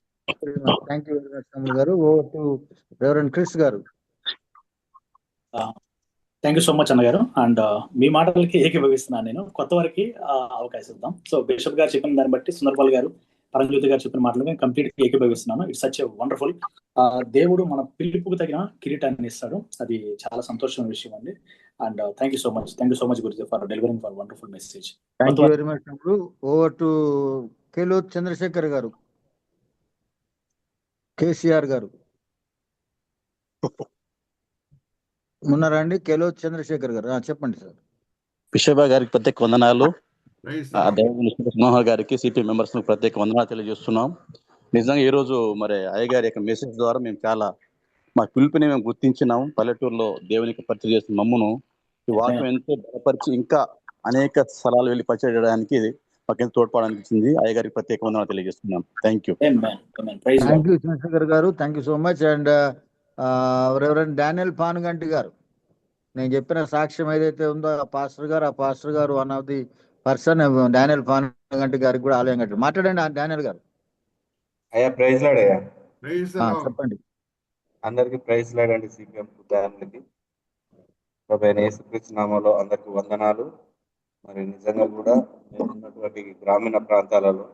S5: Thank you very much తమ్ముడు గారు. Over to reverend Chris గారు.
S2: Thank you so much అన్నగారు. And మీ మాటలకి ఏకీభవిస్తున్నాను నేను. కొత్త వారికి అవకాశం ఇద్దాం. సో బిషప్ గారు చెప్పిన దాన్ని బట్టి, సుందర్పాల్ గారు, పరంజ్యోతి గారు చెప్పిన మాటలు కంప్లీట్ గా ఏకీభవిస్తున్నాను. It's such a wonderful. దేవుడు మన పిలుపుకు తగిన కిరీటాన్ని ఇస్తాడు. అది చాలా సంతోషమైన విషయం అండి. And thank you so much Guruji for delivering for wonderful message.
S5: Thank you very much తమ్ముడు. ఓవర్ టు కేలోత్ చంద్రశేఖర్ గారు, కేసీఆర్ గారు ఉన్నారా అండి? కేలోత్ చంద్రశేఖర్ గారు చెప్పండి సార్.
S7: బిషప్ గారికి ప్రత్యేక వందనాలు. మనోహర్ గారికి, సిపి మెంబర్స్ ప్రత్యేక వందనాలు తెలియజేస్తున్నాం. నిజంగా ఈ రోజు మరి అయ్యగారి యొక్క మెసేజ్ ద్వారా మేము చాలా మా పిలుపుని మేము గుర్తించినాం. పల్లెటూరులో దేవునికి పరిచయం చేస్తున్న మమ్మను ఈ వాక్యం ఎంతో బలపరిచి ఇంకా అనేక స్థలాలు వెళ్ళి పరిచయం చేయడానికి మాకు ఎంతో తోడ్పడానికి ఇచ్చింది. అయ్యగారికి ప్రత్యేక వందనాలు తెలియజేస్తున్నాం. Thank you.
S5: Thank you Chandrashekar గారు. Thank you so much. And reverend Daniel Panuganti గారు, నేను చెప్పిన సాక్ష్యం ఏదైతే ఉందో ఆ పాస్టర్ గారు one of the person Daniel Panuganti గారికి కూడా ఆలయం కట్టారు. మాట్లాడండి డానియల్ గారు.
S8: అయ్యా ప్రైజ్ లాడ్ అయ్యా.
S5: చెప్పండి.
S8: అందరికి ప్రైజ్ లాడ్ అండి. సిపిఎం ఫ్యామిలీకి ప్రభువైన యేసుక్రీస్తు నామములో అందరికి వందనాలు. మరి నిజంగా కూడా మేము ఉన్నటువంటి గ్రామీణ ప్రాంతాలలో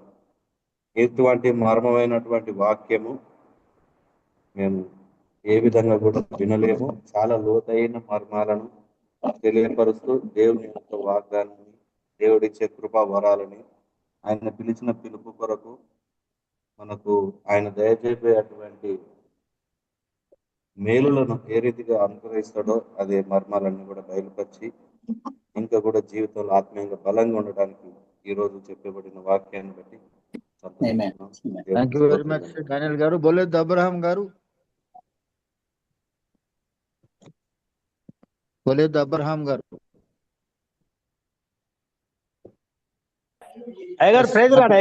S8: ఎటువంటి మర్మమైనటువంటి వాక్యము మేము ఏ విధంగా కూడా వినలేము. చాలా లోతైన మర్మాలను తెలియపరుస్తూ దేవుని యొక్క వాగ్దానాన్ని, దేవుడిచ్చే కృపా వరాలని, ఆయన పిలిచిన పిలుపు కొరకు మనకు ఆయన దయచేపేటువంటి మేలులను ఏ రీతిగా అనుగ్రహిస్తాడో అదే మర్మాలన్నీ కూడా బయలుపరిచి ఇంకా కూడా జీవితంలో ఆత్మీయంగా బలంగా ఉండడానికి ఈ రోజు చెప్పబడిన వాక్యాన్ని బట్టి
S5: thank you very much Daniel గారు. బోలేద్ అబ్రహాం గారు.
S9: అయ్యగారు ప్రైజ్ లాడ్.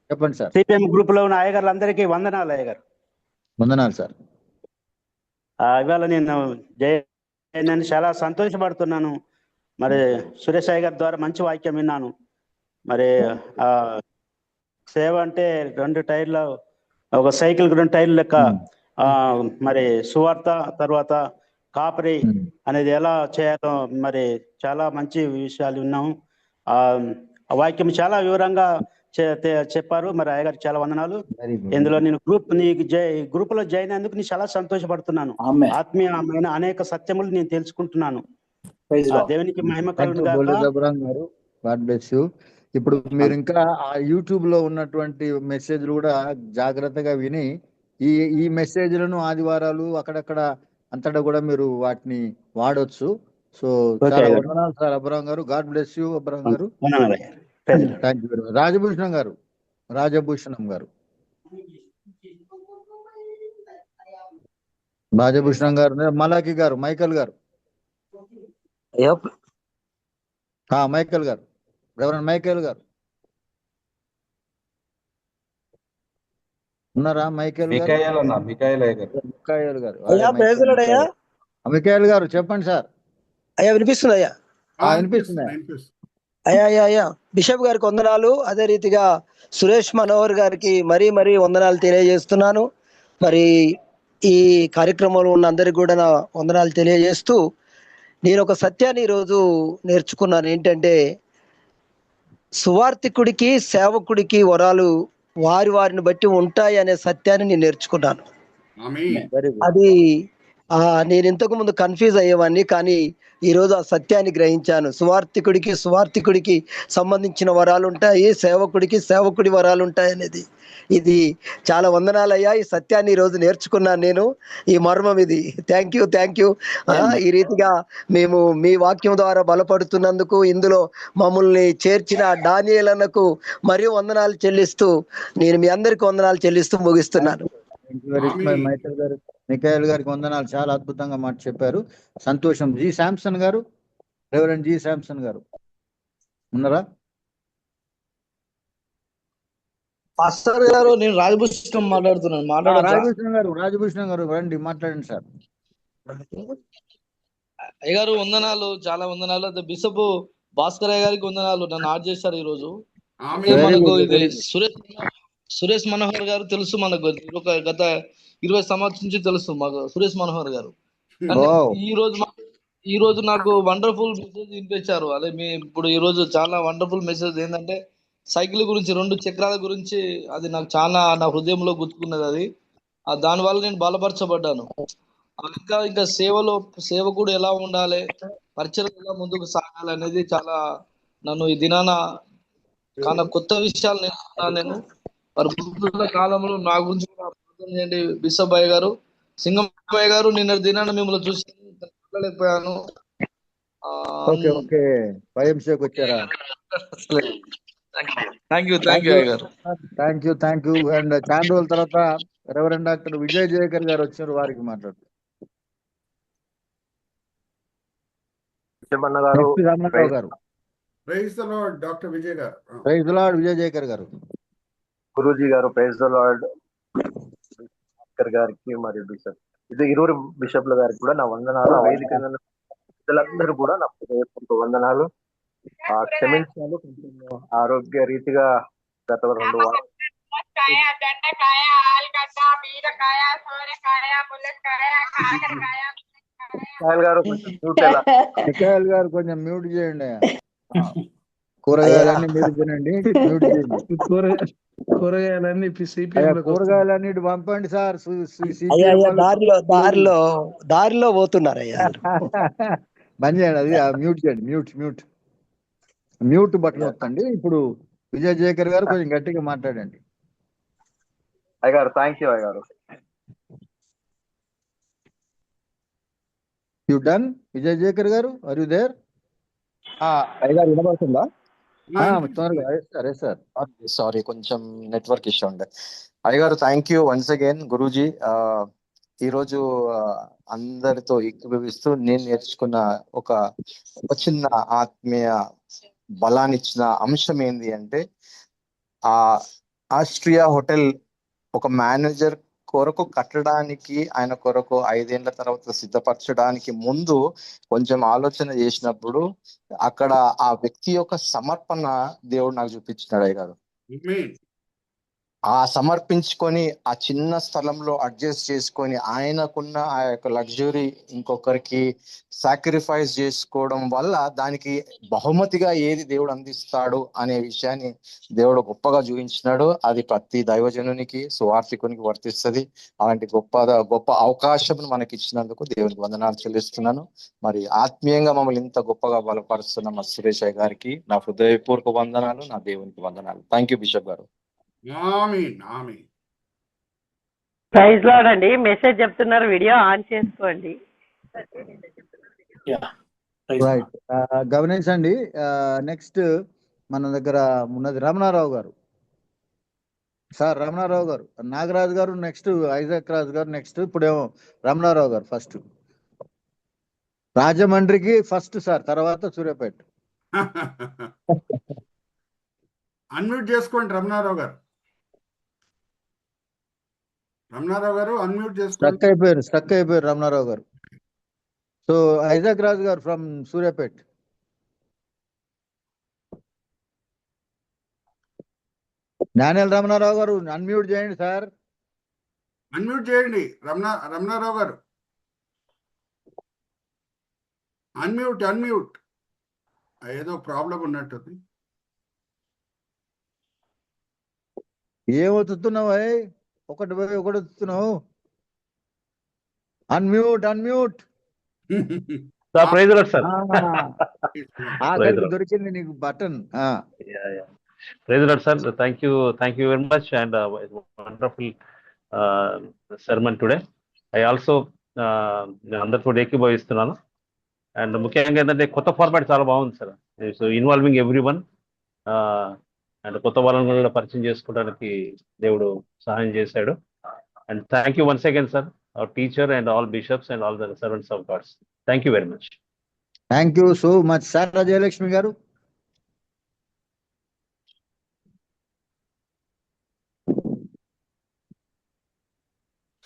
S5: చెప్పండి సార్.
S9: సిపిఎం గ్రూప్ లో ఉన్న అయ్యగారులందరికీ వందనాలు. అయ్యగారు
S5: వందనాలు సార్.
S9: ఇవాళ నేను చాలా సంతోషపడుతున్నాను. మరి సురేష్ అయ్యగారి ద్వారా మంచి వాక్యం విన్నాను. మరి సేవ అంటే 2 టైర్ల ఒక సైకిల్ 2 టైర్ల లెక్క మరి సువార్త తర్వాత కాపరి అనేది ఎలా చేయాలో మరి చాలా మంచి విషయాలు విన్నాము. ఆ వాక్యం చాలా వివరంగా చెప్పారు. మరి అయ్యగారు చాలా వందనాలు. ఇందులో నేను గ్రూప్ లో జాయిన్ అయినందుకు నేను చాలా సంతోషపడుతున్నాను. ఆత్మీయమైన అనేక సత్యములు నేను తెలుసుకుంటున్నాను. దేవునికి మహిమ కలుగును గాక.
S5: God bless you. ఇప్పుడు మీరు ఇంకా ఆ యూట్యూబ్ లో ఉన్నటువంటి మెసేజ్లు కూడా జాగ్రత్తగా విని ఈ ఈ మెసేజ్లను ఆదివారాలు అక్కడక్కడ అంతటా కూడా మీరు వాటిని వాడొచ్చు. సో చాలా
S9: ఓకే.
S5: వందనాలు సార్ అబ్రహం గారు. గాడ్ బ్లెస్ యూ అబ్రహం గారు.
S9: వందనాలు అయ్యా. Praise the Lord.
S5: Thank you very much. Rajabhushanam గారు మలాకి గారు, మైకల్ గారు, మైకల్ గారు, రెవరెండ్ మైకేల్ గారు ఉన్నారా? మైకేల్ గారు, మికాయల్ గారు, మికాయల్ గారు చెప్పండి సార్.
S10: అయ్యా వినిపిస్తుంది అయ్యా.
S5: వినిపిస్తుంది.
S10: అయ్యా బిషప్ గారికి వందనాలు. అదే రీతిగా సురేష్ మనోహర్ గారికి మరీ వందనాలు తెలియజేస్తున్నాను. మరి ఈ కార్యక్రమంలో ఉన్న అందరికి కూడా నా వందనాలు తెలియజేస్తూ, నేను ఒక సత్యాన్ని ఈరోజు నేర్చుకున్నాను. ఏంటంటే, సువార్థికుడికి సేవకుడికి వరాలు వారిని బట్టి ఉంటాయి అనే సత్యాన్ని నేను నేర్చుకున్నాను. అది నేను ఇంతకు ముందు కన్ఫ్యూజ్ అయ్యేవాడిని, కానీ ఈరోజు ఆ సత్యాన్ని గ్రహించాను. సువార్థికుడికి సంబంధించిన వరాలు ఉంటాయి, సేవకుడి వరాలు ఉంటాయి అనేది. ఇది చాలా వందనాలయ్యా. ఈ సత్యాన్ని ఈరోజు నేర్చుకున్నాను నేను, ఈ మర్మం ఇది. Thank you. ఈ రీతిగా మేము మీ వాక్యం ద్వారా బలపడుతున్నందుకు, ఇందులో మమ్మల్ని చేర్చిన డానియేలన్నకు మరియు వందనాలు చెల్లిస్తూ, నేను మీ అందరికీ వందనాలు చెల్లిస్తూ ముగిస్తున్నాను.
S5: మైకేల్ గారు, మికాయల్ గారికి వందనాలు. చాలా అద్భుతంగా మాట చెప్పారు. సంతోషం. జి శాంసన్ గారు, రెవరెండ్ జి శాంసన్ గారు ఉన్నారా?
S11: పాస్టర్ గారు, నేను రాజభూషణం మాట్లాడుతున్నాను.
S5: రాజభూషణం గారు రండి, మాట్లాడండి సార్.
S11: అయ్యగారు వందనాలు, చాలా వందనాలు. బిషప్ భాస్కర్ అయ్య గారికి వందనాలు. నన్ను ఆర్డర్ చేశారు ఈ రోజు. మనకు ఇది సురేష్ మనోహర్ గారు తెలుసు, మనకు గత 20 సంవత్సరం నుంచి తెలుసు మాకు సురేష్ మనోహర్ గారు. ఈ రోజు నాకు వండర్ఫుల్ మెసేజ్ వినిపించారు. అదే ఇప్పుడు ఈ రోజు చాలా వండర్ఫుల్ మెసేజ్ ఏంటంటే, సైకిల్ గురించి, 2 చక్రాల గురించి. అది నాకు చాలా నా హృదయంలో గుర్తుకున్నది. అది దానివల్ల నేను బలపరచబడ్డాను. ఇంకా సేవకుడు ఎలా ఉండాలి, పరిచయం ఎలా ముందుకు సాగాలి అనేది చాలా నన్ను ఈ దినాన చాలా కొత్త విషయాలు నేర్చుకున్నాను నేను. మరి ముందున్న కాలంలో నా గురించి ప్రార్థన చేయండి. బిషప్ అయ్య గారు, సింగమయ్య గారు, నిన్న దినాన మిమ్మల్ని చూసి మాట్లాడలేకపోయాను.
S5: వచ్చారా?
S11: థ్యాంక్ యూ అయ్య గారు.
S5: Thank you. అండ్ చాలా రోజుల తర్వాత రెవరెండ్ డాక్టర్ విజయ్ జయకర్ గారు వచ్చారు. వారికి మాట్లాడు.
S1: Praise the lord doctor Vijay గారు.
S5: Praise the lord Vijay Jayakar గారు.
S12: గురూజీ గారు, ప్రైజ్ ది లార్డ్ గారికి మరియు బిషప్ ఇరువురు బిషప్ల గారికి కూడా నా వందనాలు. వేదిక ప్రజలందరూ కూడా నా హృదయపూర్వక వందనాలు. క్షమించాలి, కొంచెం ఆరోగ్య రీతిగా గత 2 వారాలు
S5: గారు కొంచెం మ్యూట్ చేయండి. కూరగాయలన్నీ మీరు తినండి, మ్యూట్ చేయండి. కూరగాయలన్నిటి పంపండి సార్.
S10: దారిలో పోతున్నారయ్యా.
S5: బంద్ చేయండి, అది మ్యూట్ చేయండి. మ్యూట్ బటన్ వస్తుంది. ఇప్పుడు విజయ్ జయకర్ గారు కొంచెం గట్టిగా మాట్లాడండి.
S12: అయ్యగారు, థ్యాంక్ యూ అయ్యగారు.
S5: You done Vijay Jayakar garu? Are you there?
S13: అయ్యగారు వినబడుతుందా?
S5: సారీ,
S13: కొంచెం నెట్వర్క్ ఇష్యూ ఉండే. అయ్యగారు, thank you once again. Guruji, ఈరోజు అందరితో ఏకీభవిస్తూ నేను నేర్చుకున్న ఒక చిన్న ఆత్మీయ బలాన్ని ఇచ్చిన అంశం ఏంది అంటే, ఆస్ట్రియా హోటల్ ఒక మేనేజర్ కొరకు కట్టడానికి, ఆయన కొరకు 5 ఏళ్ల తర్వాత సిద్ధపరచడానికి ముందు కొంచెం ఆలోచన చేసినప్పుడు అక్కడ ఆ వ్యక్తి యొక్క సమర్పణ దేవుడు నాకు చూపించినాడు అయ్య గారు. ఆ సమర్పించుకొని ఆ చిన్న స్థలంలో అడ్జస్ట్ చేసుకొని ఆయనకున్న ఆ యొక్క లగ్జరీ ఇంకొకరికి సాక్రిఫైస్ చేసుకోవడం వల్ల దానికి బహుమతిగా ఏది దేవుడు అందిస్తాడు అనే విషయాన్ని దేవుడు గొప్పగా చూపించినాడు. అది ప్రతి దైవజనునికి సువార్థికునికి వర్తిస్తుంది. అలాంటి గొప్ప అవకాశం మనకి ఇచ్చినందుకు దేవునికి వందనాలు చెల్లిస్తున్నాను. మరి ఆత్మీయంగా మమ్మల్ని ఇంత గొప్పగా బలపరుస్తున్న మా సురేష్ గారికి నా హృదయపూర్వక వందనాలు, నా దేవునికి వందనాలు. థ్యాంక్ యూ బిషప్ గారు.
S14: ప్రైజ్ లార్డ్ అండి. మెసేజ్ చెప్తున్నారు, వీడియో ఆన్ చేసుకోండి.
S5: రైట్, గమనించండి. నెక్స్ట్ మన దగ్గర ఉన్నది రమణారావు గారు. సార్ రమణారావు గారు, నాగరాజు గారు నెక్స్ట్, ఐజాక్ రాజు గారు నెక్స్ట్, ఇప్పుడేమో రమణారావు గారు ఫస్ట్. రాజమండ్రికి ఫస్ట్ సార్, తర్వాత సూర్యాపేట.
S1: అన్మ్యూట్ చేసుకోండి రమణారావు గారు. రమణారావు గారు అన్మ్యూట్ చేసుకోండి.
S5: స్టక్ అయిపోయారు రమణారావు గారు. సో ఐజాక్ రాజు గారు ఫ్రమ్ సూర్యాపేట్. డానియల్ రమణారావు గారు అన్మ్యూట్ చేయండి సార్.
S1: అన్మ్యూట్ చేయండి రమణారావు గారు. అన్మ్యూట్. ఏదో ప్రాబ్లం ఉన్నట్టుంది.
S5: ఏమవుతున్నావు? ఒకటి వస్తున్నావు. అన్మ్యూట్. దొరికింది నీకు button.
S15: Praise the Lord, sir. Thank you very much, and wonderful sermon today. I also అందరితో ఏకీభవిస్తున్నాను. అండ్ ముఖ్యంగా ఏంటంటే కొత్త ఫార్మాట్ చాలా బాగుంది sir. So involving everyone, and కొత్త వాళ్ళని కూడా పరిచయం చేసుకోవడానికి దేవుడు సహాయం చేశాడు. And thank you once again sir, our teacher and all bishops and all the servants of gods. Thank you very much.
S5: Thank you so much sir. Jayalakshmi garu.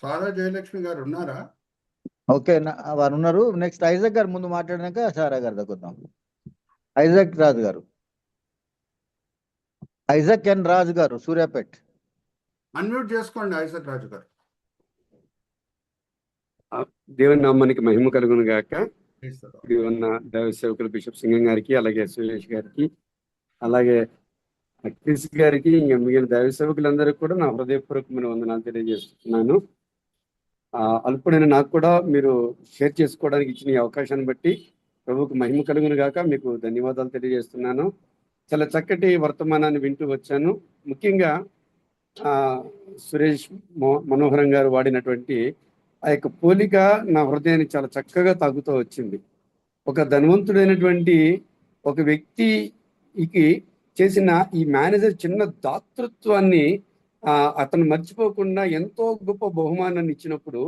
S1: Sara Jayalakshmi గారు ఉన్నారా?
S5: ఓకే, వారు ఉన్నారు. నెక్స్ట్ ఐజాక్ గారు ముందు మాట్లాడినాక సారా గారు దగ్గుతాం. ఐజాక్ రాజు గారు, Isaac ఎన్ రాజు గారు, Suryapet.
S1: Unmute చేసుకోండి ఐజాక్ రాజు గారు.
S16: దేవుని నామానికి మహిమ కలుగును గాక. ఉన్న దైవ సేవకులు బిషప్ సింగం గారికి, అలాగే సురేష్ గారికి, అలాగే క్రిస్ గారికి, ఇంకా మిగిలిన దైవ సేవకులందరికీ కూడా నా హృదయపూర్వకమైన వందనాలు తెలియజేస్తున్నాను. అల్పుడైన నాకు కూడా మీరు షేర్ చేసుకోవడానికి ఇచ్చిన ఈ అవకాశాన్ని బట్టి ప్రభువుకు మహిమ కలుగును గాక. మీకు ధన్యవాదాలు తెలియజేస్తున్నాను. చాలా చక్కటి వర్తమానాన్ని వింటూ వచ్చాను. ముఖ్యంగా సురేష్ మనోహరం గారు వాడినటువంటి ఆ యొక్క పోలిక నా హృదయాన్ని చాలా చక్కగా తాగుతూ వచ్చింది. ఒక ధనవంతుడైనటువంటి ఒక వ్యక్తికి చేసిన ఈ మేనేజర్ చిన్న దాతృత్వాన్ని అతను మర్చిపోకుండా ఎంతో గొప్ప బహుమానాన్ని ఇచ్చినప్పుడు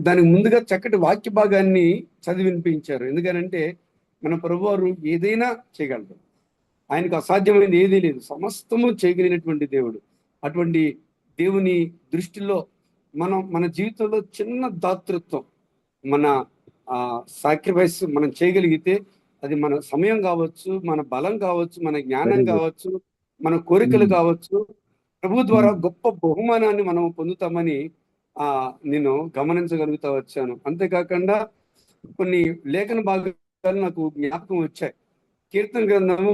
S16: దానికి ముందుగా చక్కటి వాక్య భాగాన్ని చదివి వినిపించారు. ఎందుకనంటే మన ప్రభువారు ఏదైనా చేయగలరు, ఆయనకు అసాధ్యమైనది ఏదీ లేదు, సమస్తము చేయగలిగినటువంటి దేవుడు. అటువంటి దేవుని దృష్టిలో మన జీవితంలో చిన్న దాతృత్వం, మన సాక్రిఫైస్ మనం చేయగలిగితే అది మన సమయం కావచ్చు, మన బలం కావచ్చు, మన జ్ఞానం కావచ్చు, మన కోరికలు కావచ్చు, ప్రభు ద్వారా గొప్ప బహుమానాన్ని మనం పొందుతామని నేను గమనించగలుగుతా వచ్చాను. అంతేకాకుండా కొన్ని లేఖన భాగాలు నాకు జ్ఞాపకం వచ్చాయి. కీర్తన గ్రంథము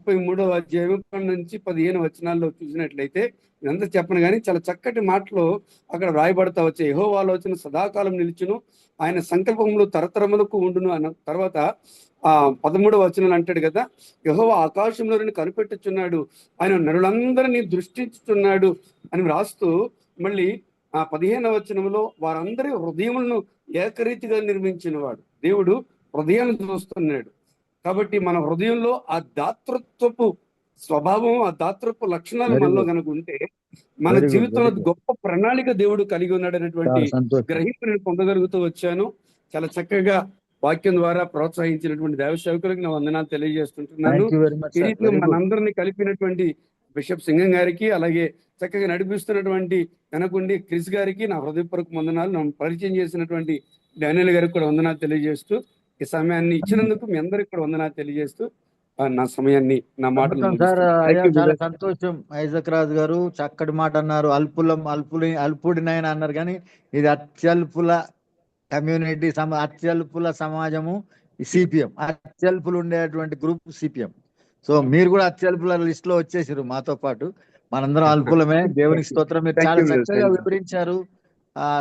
S16: 33వ అధ్యాయం నుంచి 15 వచనాల్లో చూసినట్లయితే, ఇదంతా చెప్పను కానీ చాలా చక్కటి మాటలు అక్కడ రాయబడతా వచ్చాయి. యెహోవా ఆలోచన సదాకాలం నిలుచును, ఆయన సంకల్పములు తరతరములకు ఉండును అన్న తర్వాత 13వ వచనాలు అంటాడు కదా, యెహోవా ఆకాశంలో కనిపెట్టుచున్నాడు, ఆయన నరులందరినీ దృష్టించుచున్నాడు అని రాస్తూ మళ్ళీ 15వ వచనంలో వారందరి హృదయములను ఏకరీతిగా నిర్మించిన వాడు దేవుడు హృదయాన్ని చూస్తున్నాడు. కాబట్టి మన హృదయంలో ఆ దాతృత్వపు స్వభావం, ఆ దాతృత్వ లక్షణాలు మనలో కనుక ఉంటే మన జీవితంలో గొప్ప ప్రణాళిక దేవుడు కలిగి ఉన్నాడు అనేటువంటి గ్రహింపు నేను పొందగలుగుతూ వచ్చాను. చాలా చక్కగా వాక్యం ద్వారా ప్రోత్సహించినటువంటి దైవ సేవకులకు నా వందనాలు తెలియజేస్తుంటున్నాను. ఈ రీతిలో మనందరినీ కలిపినటువంటి బిషప్ సింగం గారికి, అలాగే చక్కగా నడిపిస్తున్నటువంటి కనకుండి క్రిస్ గారికి నా హృదయపూర్వక వందనాలు. నన్ను పరిచయం చేసినటువంటి డానియల్ గారికి కూడా వందనాలు తెలియజేస్తూ, ఈ సమయాన్ని ఇచ్చినందుకు మీ అందరికి కూడా వందనాలు తెలియజేస్తూ నా సమయాన్ని నా మాటలు
S5: సార్
S16: ముగిస్తున్నాను.
S5: అయ్యా
S16: Thank you,
S5: చాలా
S16: brother.
S5: సంతోషం. ఐజక్ రాజు గారు చక్కటి మాట అన్నారు. అల్పుడినైనా అన్నారు, కానీ ఇది అత్యల్పుల కమ్యూనిటీ అత్యల్పుల సమాజము సిపిఎం, అత్యల్పులు ఉండేటువంటి గ్రూప్ సిపిఎం. సో మీరు కూడా అత్యల్పుల లిస్ట్ లో వచ్చేసారు మాతో పాటు. మనందరం అల్పులమే. దేవునికి స్తోత్రం. మీరు
S16: Thank
S5: చాలా
S16: you, brother.
S5: చక్కగా
S16: Thank you.
S5: వివరించారు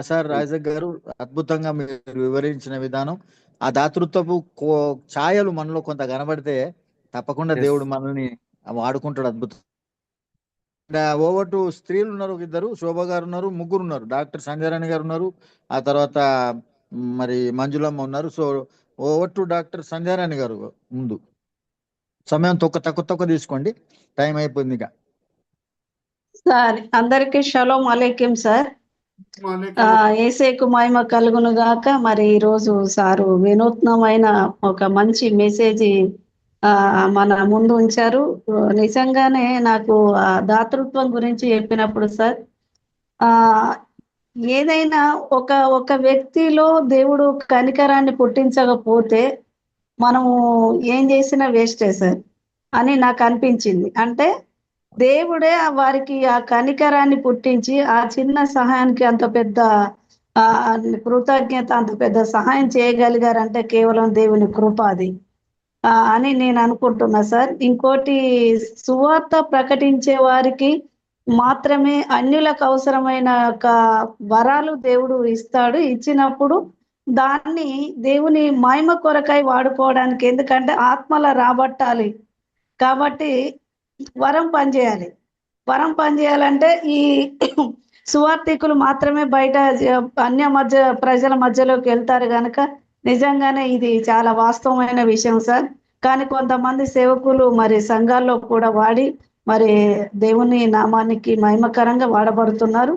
S5: సార్. ఐజక్ గారు అద్భుతంగా మీరు వివరించిన విధానం, ఆ దాతృత్వపు ఛాయలు మనలో కొంత కనబడితే తప్పకుండా
S16: Yes.
S5: దేవుడు మనల్ని వాడుకుంటాడు. అద్భుతం. ఓవర్ టు స్త్రీలు ఉన్నారు, ఇద్దరు, శోభ గారు ఉన్నారు, ముగ్గురు ఉన్నారు, డాక్టర్ సంజయరాణి గారు ఉన్నారు, ఆ తర్వాత మరి మంజులమ్మ ఉన్నారు. So over to doctor Sanjayarani గారు ముందు. సమయం తక్కువ తీసుకోండి, టైం అయిపోయింది ఇక.
S3: సార్ అందరికి షలోం అలైకుం సార్. యేసేకు మహిమ కలుగును గాక. మరి ఈరోజు సారు వినూత్నమైన ఒక మంచి మెసేజ్ మన ముందు ఉంచారు. నిజంగానే నాకు దాతృత్వం గురించి చెప్పినప్పుడు సార్, ఏదైనా ఒక వ్యక్తిలో దేవుడు కనికరాన్ని పుట్టించకపోతే మనము ఏం చేసినా వేస్టే సార్ అని నాకు అనిపించింది. అంటే దేవుడే వారికి ఆ కనికరాన్ని పుట్టించి ఆ చిన్న సహాయానికి అంత పెద్ద కృతజ్ఞత, అంత పెద్ద సహాయం చేయగలిగారంటే కేవలం దేవుని కృప అది అని నేను అనుకుంటున్నా సార్. ఇంకోటి, సువార్త ప్రకటించే వారికి మాత్రమే అన్యులకు అవసరమైన వరాలు దేవుడు ఇస్తాడు. ఇచ్చినప్పుడు దాన్ని దేవుని మహిమ కొరకై వాడుకోవడానికి, ఎందుకంటే ఆత్మల రాబట్టాలి కాబట్టి వరం పనిచేయాలి. వరం పనిచేయాలంటే ఈ సువార్థికులు మాత్రమే బయట ప్రజల మధ్యలోకి వెళ్తారు కనుక నిజంగానే ఇది చాలా వాస్తవమైన విషయం సార్. కానీ కొంతమంది సేవకులు మరి సంఘాల్లో కూడా వాడి మరి దేవుని నామానికి మహిమకరంగా వాడబడుతున్నారు.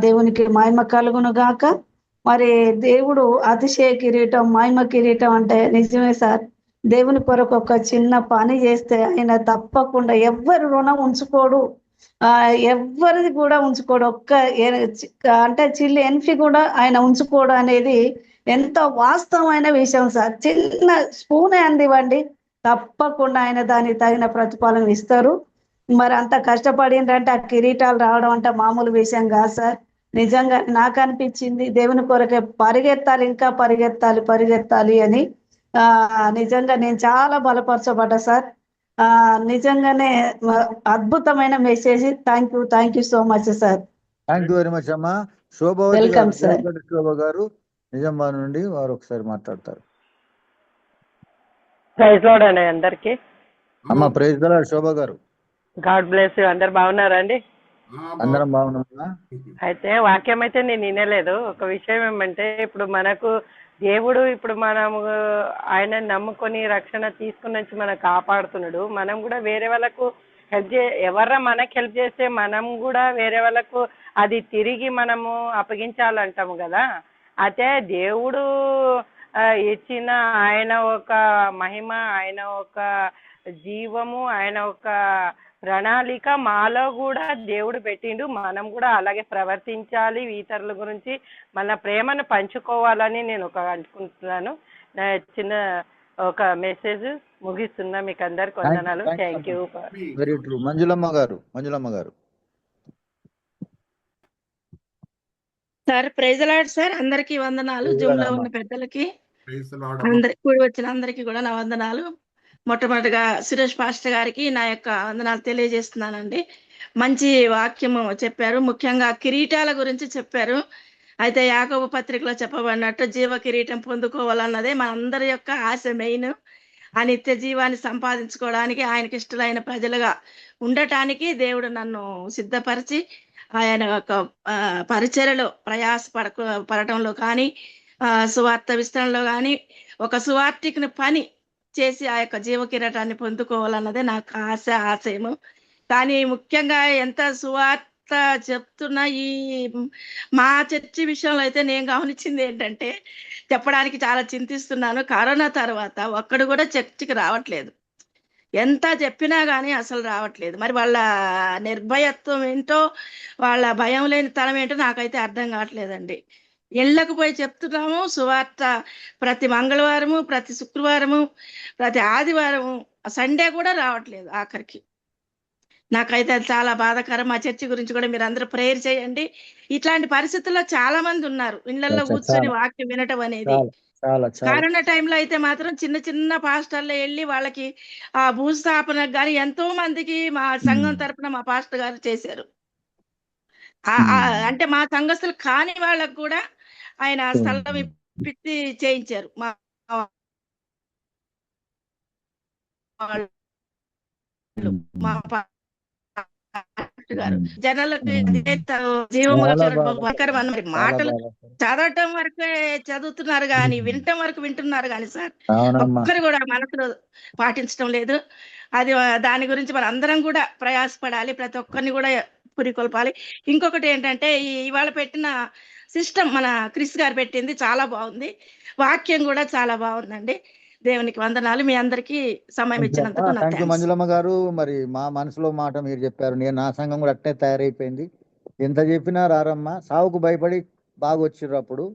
S3: దేవునికి మహిమ కలుగును గాక. మరి దేవుడు అతిశయ కిరీటం, మహిమ కిరీటం అంటే నిజమే సార్. దేవుని కొరకు ఒక చిన్న పని చేస్తే ఆయన తప్పకుండా ఎవ్వరు రుణం ఉంచుకోడు, ఎవ్వరిది కూడా ఉంచుకోడు. అంటే చిల్లి ఎన్ఫి కూడా ఆయన ఉంచుకోడు అనేది ఎంత వాస్తవమైన విషయం సార్. చిన్న స్పూనే అందివ్వండి, తప్పకుండా ఆయన దానికి తగిన ప్రతిఫలం ఇస్తారు. మరి అంత కష్టపడిందంటే ఆ కిరీటాలు రావడం అంటే మామూలు విషయం కాదు సార్. నిజంగా నాకు అనిపించింది దేవుని కొరకే పరిగెత్తాలి, ఇంకా పరిగెత్తాలి అని. నిజంగా నేను చాలా బలపరచబడ్డా సార్. నిజంగానే అద్భుతమైన message. Thank you so much sir.
S5: Thank you very much అమ్మా. శోభావతి
S3: వెల్కమ్ సార్.
S5: శోభ గారు నిజామాబాద్ నుండి వారు ఒకసారి మాట్లాడతారు.
S14: ప్రైజ్ లార్డ్ అండి అందరికి.
S5: అమ్మా ప్రైజ్ ది లార్డ్ శోభ గారు.
S14: God bless you. అందరు బాగున్నారండి?
S5: అందరం బాగున్నామా?
S14: అయితే వాక్యం అయితే నేను వినలేదు. ఒక విషయం ఏమంటే, ఇప్పుడు మనకు దేవుడు ఇప్పుడు మనము ఆయన నమ్ముకొని రక్షణ తీసుకుని వచ్చి మనకు కాపాడుతున్నాడు. మనం కూడా వేరే వాళ్ళకు ఎవర్రా మనకి హెల్ప్ చేస్తే మనం కూడా వేరే వాళ్ళకు అది తిరిగి మనము అప్పగించాలంటాము కదా. అయితే దేవుడు ఇచ్చిన ఆయన ఒక మహిమ, ఆయన ఒక జీవము, ఆయన ఒక ప్రణాళిక మాలో కూడా దేవుడు పెట్టిండు. మనం కూడా అలాగే ప్రవర్తించాలి, ఇతరుల గురించి మన ప్రేమను పంచుకోవాలని నేను అనుకుంటున్నాను. చిన్న ఒక మెసేజ్ ముగిస్తున్నా. మీకు అందరికి వందనాలు. Thank you.
S5: Very true. Manjulamma గారు.
S17: Sir praise the lord sir. అందరికి వందనాలు. జూమ్ లో ఉన్న పెద్దలకి, అందరికి కూడి వచ్చిన అందరికి కూడా నా వందనాలు. మొట్టమొదటిగా సురేష్ పాస్టర్ గారికి నా యొక్క వందనాలు తెలియజేస్తున్నానండి. మంచి వాక్యము చెప్పారు. ముఖ్యంగా కిరీటాల గురించి చెప్పారు. అయితే యాకోబు పత్రికలో చెప్పబడినట్టు జీవ కిరీటం పొందుకోవాలన్నదే మనందరి యొక్క ఆశ. మెయిన్ ఆ నిత్య జీవాన్ని సంపాదించుకోవడానికి, ఆయనకి ఇష్టమైన ప్రజలుగా ఉండటానికి దేవుడు నన్ను సిద్ధపరిచి ఆయన యొక్క పరిచర్యలో పడటంలో కానీ, సువార్త విస్తరణలో కానీ ఒక సువార్తికుని పని చేసి ఆ యొక్క జీవ కిరీటాన్ని పొందుకోవాలన్నదే నాకు ఆశయము. కానీ ముఖ్యంగా ఎంత సువార్త చెప్తున్నా ఈ మా చర్చి విషయంలో అయితే నేను గమనించింది ఏంటంటే, చెప్పడానికి చాలా చింతిస్తున్నాను. కరోనా తర్వాత ఒక్కడు కూడా చర్చికి రావట్లేదు. ఎంత చెప్పినా కానీ అసలు రావట్లేదు. మరి వాళ్ళ నిర్భయత్వం ఏంటో, వాళ్ళ భయం లేని తనం ఏంటో నాకైతే అర్థం కావట్లేదండి. ఇళ్లకు పోయి చెప్తున్నాము సువార్త. ప్రతి మంగళవారము, ప్రతి శుక్రవారము, ప్రతి ఆదివారము సండే కూడా రావట్లేదు ఆఖరికి. నాకైతే అది చాలా బాధాకరం. మా చర్చి గురించి కూడా మీరు అందరూ ప్రేయర్ చేయండి. ఇట్లాంటి పరిస్థితుల్లో చాలా మంది ఉన్నారు ఇళ్లలో కూర్చొని వాక్యం వినటం అనేది. కరోనా టైంలో అయితే మాత్రం చిన్న చిన్న పాస్టర్లు వెళ్ళి వాళ్ళకి ఆ భూస్థాపనకు గాని ఎంతో మందికి మా సంఘం తరపున మా పాస్టర్ గారు చేశారు. అంటే మా సంఘస్థులు కాని వాళ్ళకు కూడా ఆయన స్థలం ఇప్పించి చేయించారు. మా గారు జనాలకు మాటలు చదవటం వరకే చదువుతున్నారు కానీ వినటం వరకు వింటున్నారు కానీ సార్ ఒక్కరు కూడా మనసులో పాటించడం లేదు. అది దాని గురించి మన అందరం కూడా ప్రయాసపడాలి. ప్రతి ఒక్కరిని కూడా పురికొల్పాలి. ఇంకొకటి ఏంటంటే ఇవాళ పెట్టిన సిస్టమ్ మన క్రిస్ గారు పెట్టింది చాలా బాగుంది. వాక్యం కూడా చాలా బాగుందండి. దేవునికి వందనాలు. మీ అందరికీ సమయం ఇచ్చినందుకు
S5: థ్యాంక్ యూ మంజులమ్మ గారు. మరి మా మనసులో మాట మీరు చెప్పారు. నేను నా సంఘం కూడా అట్టే తయారైపోయింది. ఎంత చెప్పినా రారమ్మా. సావుకు భయపడి బాగా వచ్చిర్రు అప్పుడు.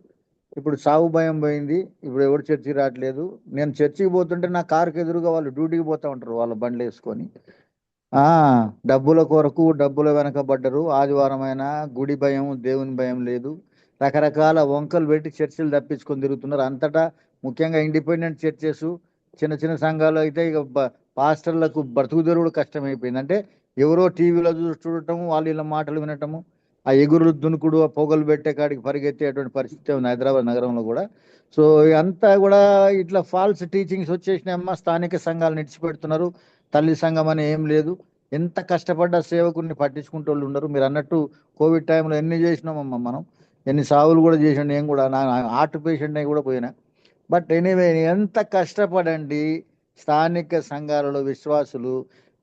S5: ఇప్పుడు సావు భయం పోయింది. ఇప్పుడు ఎవరు చర్చికి రావట్లేదు. నేను చర్చికి పోతుంటే నా కారుకి ఎదురుగా వాళ్ళు డ్యూటీకి పోతా ఉంటారు వాళ్ళ బండ్లు వేసుకొని. డబ్బుల కొరకు డబ్బుల వెనకబడ్డరు. ఆదివారం అయినా గుడి భయం దేవుని భయం లేదు. రకరకాల వంకలు పెట్టి చర్చిలు తప్పించుకొని తిరుగుతున్నారు. అంతటా ముఖ్యంగా ఇండిపెండెంట్ చర్చెస్ చిన్న చిన్న సంఘాలు అయితే ఇక పాస్టర్లకు బ్రతుకు తెరువుడు కష్టమైపోయింది. అంటే ఎవరో టీవీలో చూడటం వాళ్ళు ఇలా మాటలు వినటము, ఆ ఎగురు దునుకుడు, ఆ పొగలు పెట్టే కాడికి పరిగెత్తేటువంటి పరిస్థితి ఉంది హైదరాబాద్ నగరంలో కూడా. సో అంతా కూడా ఇట్లా ఫాల్స్ టీచింగ్స్ వచ్చేసినాయమ్మా. స్థానిక సంఘాలు నిడిచిపెడుతున్నారు. తల్లి సంఘం అని ఏం లేదు. ఎంత కష్టపడ్డ సేవకుని పట్టించుకుంటూ వాళ్ళు ఉండరు. మీరు అన్నట్టు కోవిడ్ టైంలో ఎన్ని చేసినామమ్మా మనం, ఎన్ని సావులు కూడా చేసాను. నేను కూడా నా హార్ట్ పేషెంట్ అయి కూడా పోయినా. బట్ ఎనీవే ఎంత కష్టపడండి. స్థానిక సంఘాలలో విశ్వాసులు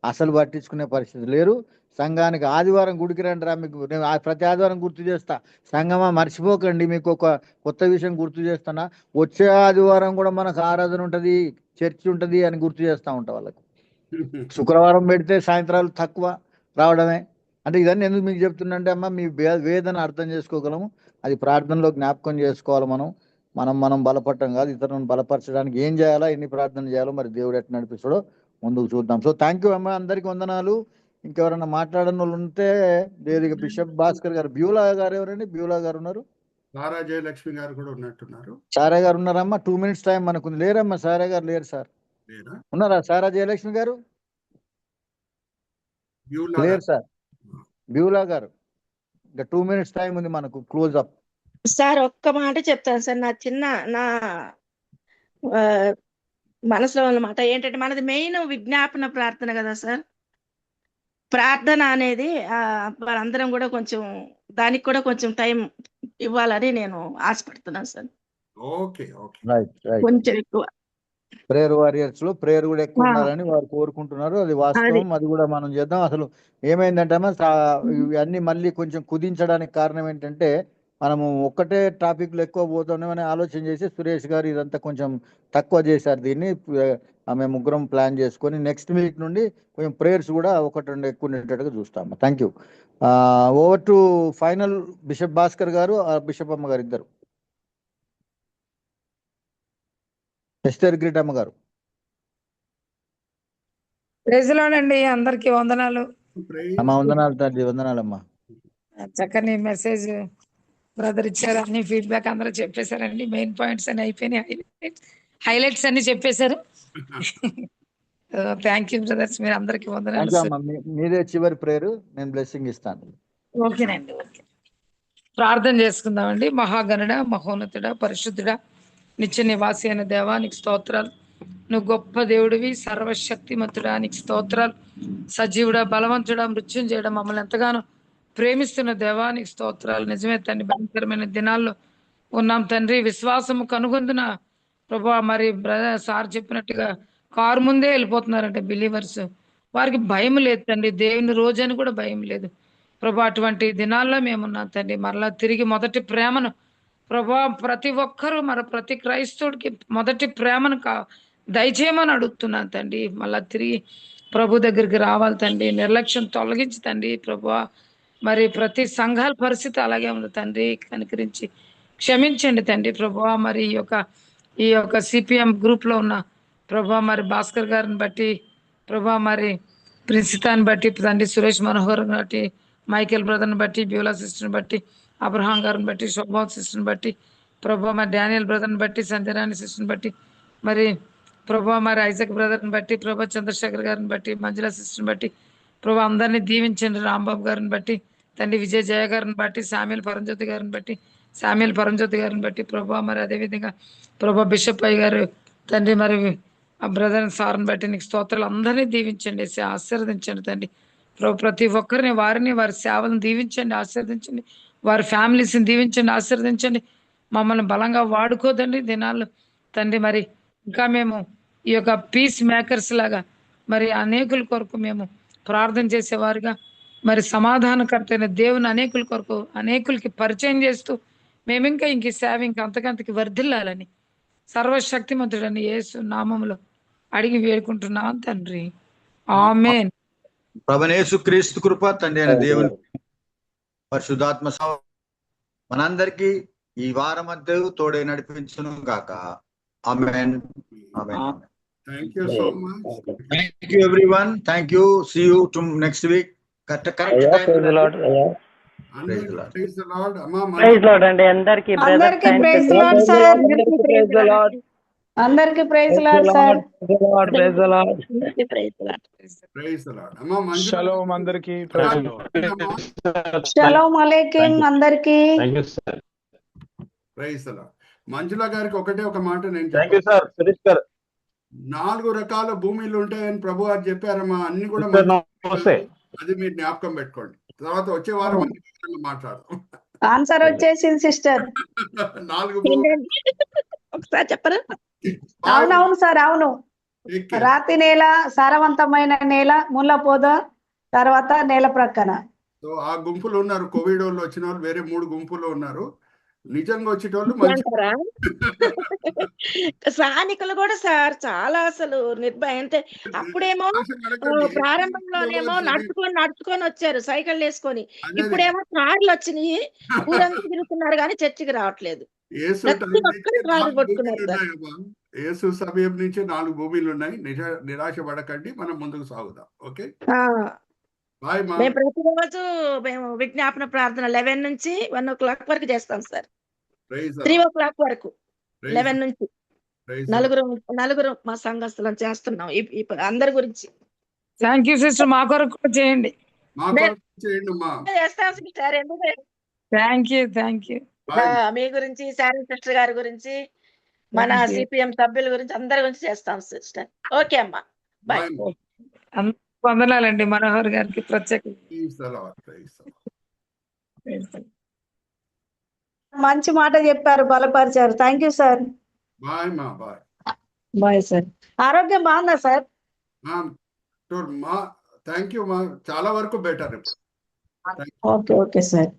S5: అసలు పట్టించుకునే పరిస్థితి లేరు. సంఘానికి ఆదివారం గుడికి రండి రా, మీకు నేను ప్రతి ఆదివారం గుర్తు చేస్తా. సంఘమా మర్చిపోకండి. మీకు ఒక కొత్త విషయం గుర్తు చేస్తున్నా. వచ్చే ఆదివారం కూడా మనకు ఆరాధన ఉంటుంది, చర్చి ఉంటుంది అని గుర్తు చేస్తూ ఉంటా వాళ్ళకు. శుక్రవారం పెడితే సాయంత్రాలు తక్కువ రావడమే. అంటే ఇదన్నీ ఎందుకు మీకు చెప్తున్నంటే అమ్మ మీ వేదన అర్థం చేసుకోగలము. అది ప్రార్థనలో జ్ఞాపకం చేసుకోవాలి. మనం బలపడటం కాదు, ఇతరులను బలపరచడానికి ఏం చేయాలా, ఎన్ని ప్రార్థన చేయాలో మరి దేవుడు ఎట్లా నడిపిస్తాడో ముందుకు చూద్దాం. సో థ్యాంక్ యూ అమ్మ, అందరికి వందనాలు. ఇంకెవరైనా మాట్లాడని వాళ్ళు ఉంటే దేనికి బిషప్ భాస్కర్ గారు, బ్యూలా గారు ఎవరండి? బ్యూలా గారు ఉన్నారు.
S1: సారా జయలక్ష్మి గారు కూడా ఉన్నట్టున్నారు.
S5: సారా గారు ఉన్నారమ్మా. 2 minutes టైం మనకు లేరమ్మా. సారా గారు లేరు సార్. ఉన్నారా సారా జయలక్ష్మి గారు? లేరు సార్. బ్యూలా గారు ఇంకా 2 minutes టైం ఉంది మనకు క్లోజ్ అప్.
S17: సార్ ఒక్క మాట చెప్తాను సార్. నా మనసులో ఉన్నమాట ఏంటంటే మనది మెయిన్ విజ్ఞాపన ప్రార్థన కదా సార్. ప్రార్థన అనేది మనందరం కూడా కొంచెం దానికి కూడా కొంచెం టైం ఇవ్వాలని నేను ఆశపడుతున్నాను సార్. కొంచెం ఎక్కువ
S5: ప్రేయర్ వారియర్స్ లో ప్రేయర్ కూడా ఎక్కువ ఉండాలని వారు కోరుకుంటున్నారు. అది వాస్తవం. అది కూడా మనం చేద్దాం. అసలు ఏమైందంటే ఇవన్నీ మళ్ళీ కొంచెం కుదించడానికి కారణం ఏంటంటే మనము ఒక్కటే టాపిక్ లో ఎక్కువ పోతున్నామని ఆలోచన చేసి సురేష్ గారు ఇదంతా కొంచెం తక్కువ చేశారు. దీన్ని మేము ముగ్గురం ప్లాన్ చేసుకొని నెక్స్ట్ వీక్ నుండి కొంచెం ప్రేయర్స్ కూడా 1-2 ఎక్కువ ఉండేటట్టుగా చూస్తాము. Thank you. Over to final bishop Bhaskar గారు, బిషప్ అమ్మ గారు ఇద్దరు. ఎస్టర్ గ్రేట్ అమ్మ గారు.
S18: ప్రైజ్లాడండి. అందరికి వందనాలు.
S5: అమ్మ వందనాలు తల్లి. వందనాలమ్మా.
S18: చక్కని మెసేజ్ బ్రదర్ ఇచ్చారు. అన్ని ఫీడ్బ్యాక్ అందరూ చెప్పేశారండి. మెయిన్ పాయింట్స్ అన్ని అయిపోయినాయి. హైలైట్స్ అన్ని చెప్పేశారు. Thank you brothers. మీరు అందరికి వందనాలు.
S5: మీదే చివరి ప్రేయర్, నేను బ్లెస్సింగ్ ఇస్తాను.
S18: ఓకేనండి. ఓకే, ప్రార్థన చేసుకుందామండి. మహాగణుడ, మహోన్నతుడ, పరిశుద్ధుడ, నిత్య నివాసి అయిన దేవానికి స్తోత్రాలు. నువ్వు గొప్ప దేవుడివి, సర్వశక్తిమంతుడా, నీకు స్తోత్రాలు. సజీవుడా, బలవంతుడా, మృత్యుంజయుడా, మమ్మల్ని ఎంతగానో ప్రేమిస్తున్న దేవానికి స్తోత్రాలు. నిజమే తండ్రి, భయంకరమైన దినాల్లో ఉన్నాం తండ్రి. విశ్వాసము కనుగొందున ప్రభా, మరి బ్రదర్ సార్ చెప్పినట్టుగా కారు ముందే వెళ్ళిపోతున్నారంటే బిలీవర్స్. వారికి భయం లేదు తండ్రి. దేవుని రోజని కూడా భయం లేదు ప్రభా. అటువంటి దినాల్లో మేమున్నాం తండ్రి. మరలా తిరిగి మొదటి ప్రేమను ప్రభా, ప్రతి ఒక్కరూ ప్రతి క్రైస్తవుడికి మొదటి ప్రేమను దయచేయమని అడుగుతున్నాను తండ్రి. మళ్ళా తిరిగి ప్రభు దగ్గరికి రావాలి తండ్రి. నిర్లక్ష్యం తొలగించి తండ్రి ప్రభా. మరి ప్రతి సంఘాల పరిస్థితి అలాగే ఉంది తండ్రి. కనికరించి క్షమించండి తండ్రి ప్రభా. మరి ఈ యొక్క సిపిఎం గ్రూప్ లో ఉన్న ప్రభా, మరి భాస్కర్ గారిని బట్టి ప్రభా మరి ప్రిన్సితాన్ని బట్టి తండ్రి సురేష్ మనోహర్ బట్టి మైకేల్ బ్రదర్ని బట్టి బ్యూలా సిస్టర్ని బట్టి అబ్రహాం గారిని బట్టి శోభావత్ సిస్టర్ని బట్టి ప్రభా మరి డానియల్ బ్రదర్ని బట్టి సంధ్యరాణి సిస్టర్ని బట్టి మరి ప్రభా మరి ఐజక్ బ్రదర్ని బట్టి ప్రభా చంద్రశేఖర్ గారిని బట్టి మంజుల సిస్టర్ని బట్టి ప్రభా అందరినీ దీవించండి. రాంబాబు గారిని బట్టి తండ్రి విజయ్ జయ గారిని బట్టి శామ్యుల్ పరంజ్యోతి గారిని బట్టి ప్రభా మరి అదేవిధంగా ప్రభా బిషప్ అయ్య గారు తండ్రి మరి ఆ బ్రదర్ సార్ని బట్టి నీకు స్తోత్రాలు. అందరినీ దీవించండి, ఆశీర్వదించండి తండ్రి. ప్రభు ప్రతి ఒక్కరిని వారిని వారి సేవలను దీవించండి, ఆశీర్వదించండి. వారి ఫ్యామిలీస్ని దీవించండి, ఆశీర్వదించండి. మమ్మల్ని బలంగా వాడుకోదండి దినాలు తండ్రి. మరి ఇంకా మేము ఈ యొక్క పీస్ మేకర్స్ లాగా మరి అనేకుల కొరకు మేము ప్రార్థన చేసేవారుగా మరి సమాధానకర్త అయిన దేవుని అనేకుల కొరకు అనేకులకి పరిచయం చేస్తూ మేము ఇంక సేవ అంతకంతకి వర్ధిల్లాలని సర్వశక్తిమంతుడని యేసు నామములో అడిగి వేడుకుంటున్నాం తండ్రి. ఆమేన్.
S19: ప్రభునేసు క్రీస్తు కృప తండ్రి అయిన దేవుని పరిశుద్ధాత్మ మనందరికీ ఈ వారం అంతా తోడే నడిపించును గాక. ఆమేన్. ఆమేన్.
S1: Thank you so much.
S19: Thank you everyone. Thank you. See you to next week. Correct time.
S14: Praise the Lord.
S1: Praise the Lord.
S14: Praise lord అండి అందరికి.
S3: అందరికి praise lord sir.
S14: Praise the lord.
S3: అందరికి praise lord sir.
S14: Praise the lord.
S1: Praise the Lord. అమ్మా మంజుల
S6: shalom అందరికి.
S3: Shalom అలైకుం అందరికి.
S1: Praise the lord. మంజుల గారికి ఒకటే ఒక మాట నేను
S15: థ్యాంక్ యూ సార్. సురేష్ గారు
S1: 4 రకాల భూమిలు ఉంటాయని ప్రభు గారు చెప్పారమ్మా. అన్ని కూడా అది మీరు జ్ఞాపకం పెట్టుకోండి. తర్వాత వచ్చే వారం మాట్లాడదాం.
S3: ఆన్సర్ వచ్చేసింది సిస్టర్.
S1: 4 భూములు
S17: ఒకసారి చెప్పరా?
S3: అవునవును సార్, అవును. రాతి నేల, సారవంతమైన నేల, ముళ్ళ పొద, తర్వాత నేల ప్రక్కన.
S1: సో ఆ గుంపులు ఉన్నారు. కోవిడ్ వాళ్ళు వచ్చిన వాళ్ళు వేరే 3 గుంపులు ఉన్నారు. నిజంగా వచ్చేటోళ్ళు మంచి
S17: స్థానికులు కూడా సార్ చాలా అసలు నిర్భయం. అంటే అప్పుడేమో ప్రారంభంలోనేమో నడుచుకొని వచ్చారు సైకిల్ వేసుకొని. ఇప్పుడేమో కార్లు వచ్చినాయి, ఊరంతా తిరుగుతున్నారు కానీ చర్చికి రావట్లేదు.
S1: యేసు సమయం నుంచి 4 భూమిలు ఉన్నాయి. నిరాశ పడకండి, మనం ముందుకు సాగుదాం. ఓకే,
S17: మేము ప్రతిరోజు మేము విజ్ఞాపన ప్రార్థన 11 నుంచి 1 o'clock వరకు చేస్తాం సార్. 3 o'clock వరకు 11 నుంచి నలుగురు మా సంఘస్థులం చేస్తున్నాం అందరి గురించి.
S18: Thank you sister. మా కొరకు కూడా చేయండి.
S17: చేస్తాం సిస్టర్.
S18: Thank you.
S17: మీ గురించి, శారీ సిస్టర్ గారి గురించి, మన సిపిఎం సభ్యుల గురించి, అందరి గురించి చేస్తాం సిస్టర్. ఓకే అమ్మా, బాయ్.
S18: వందనాలండి మనోహర్ గారికి ప్రత్యేక.
S3: మంచి మాట చెప్పారు, బలపరిచారు. Thank you sir. Bye sir. ఆరోగ్యం బాగుందా సార్?
S1: Thank you. చాలా వరకు బెటర్.
S3: Okay sir.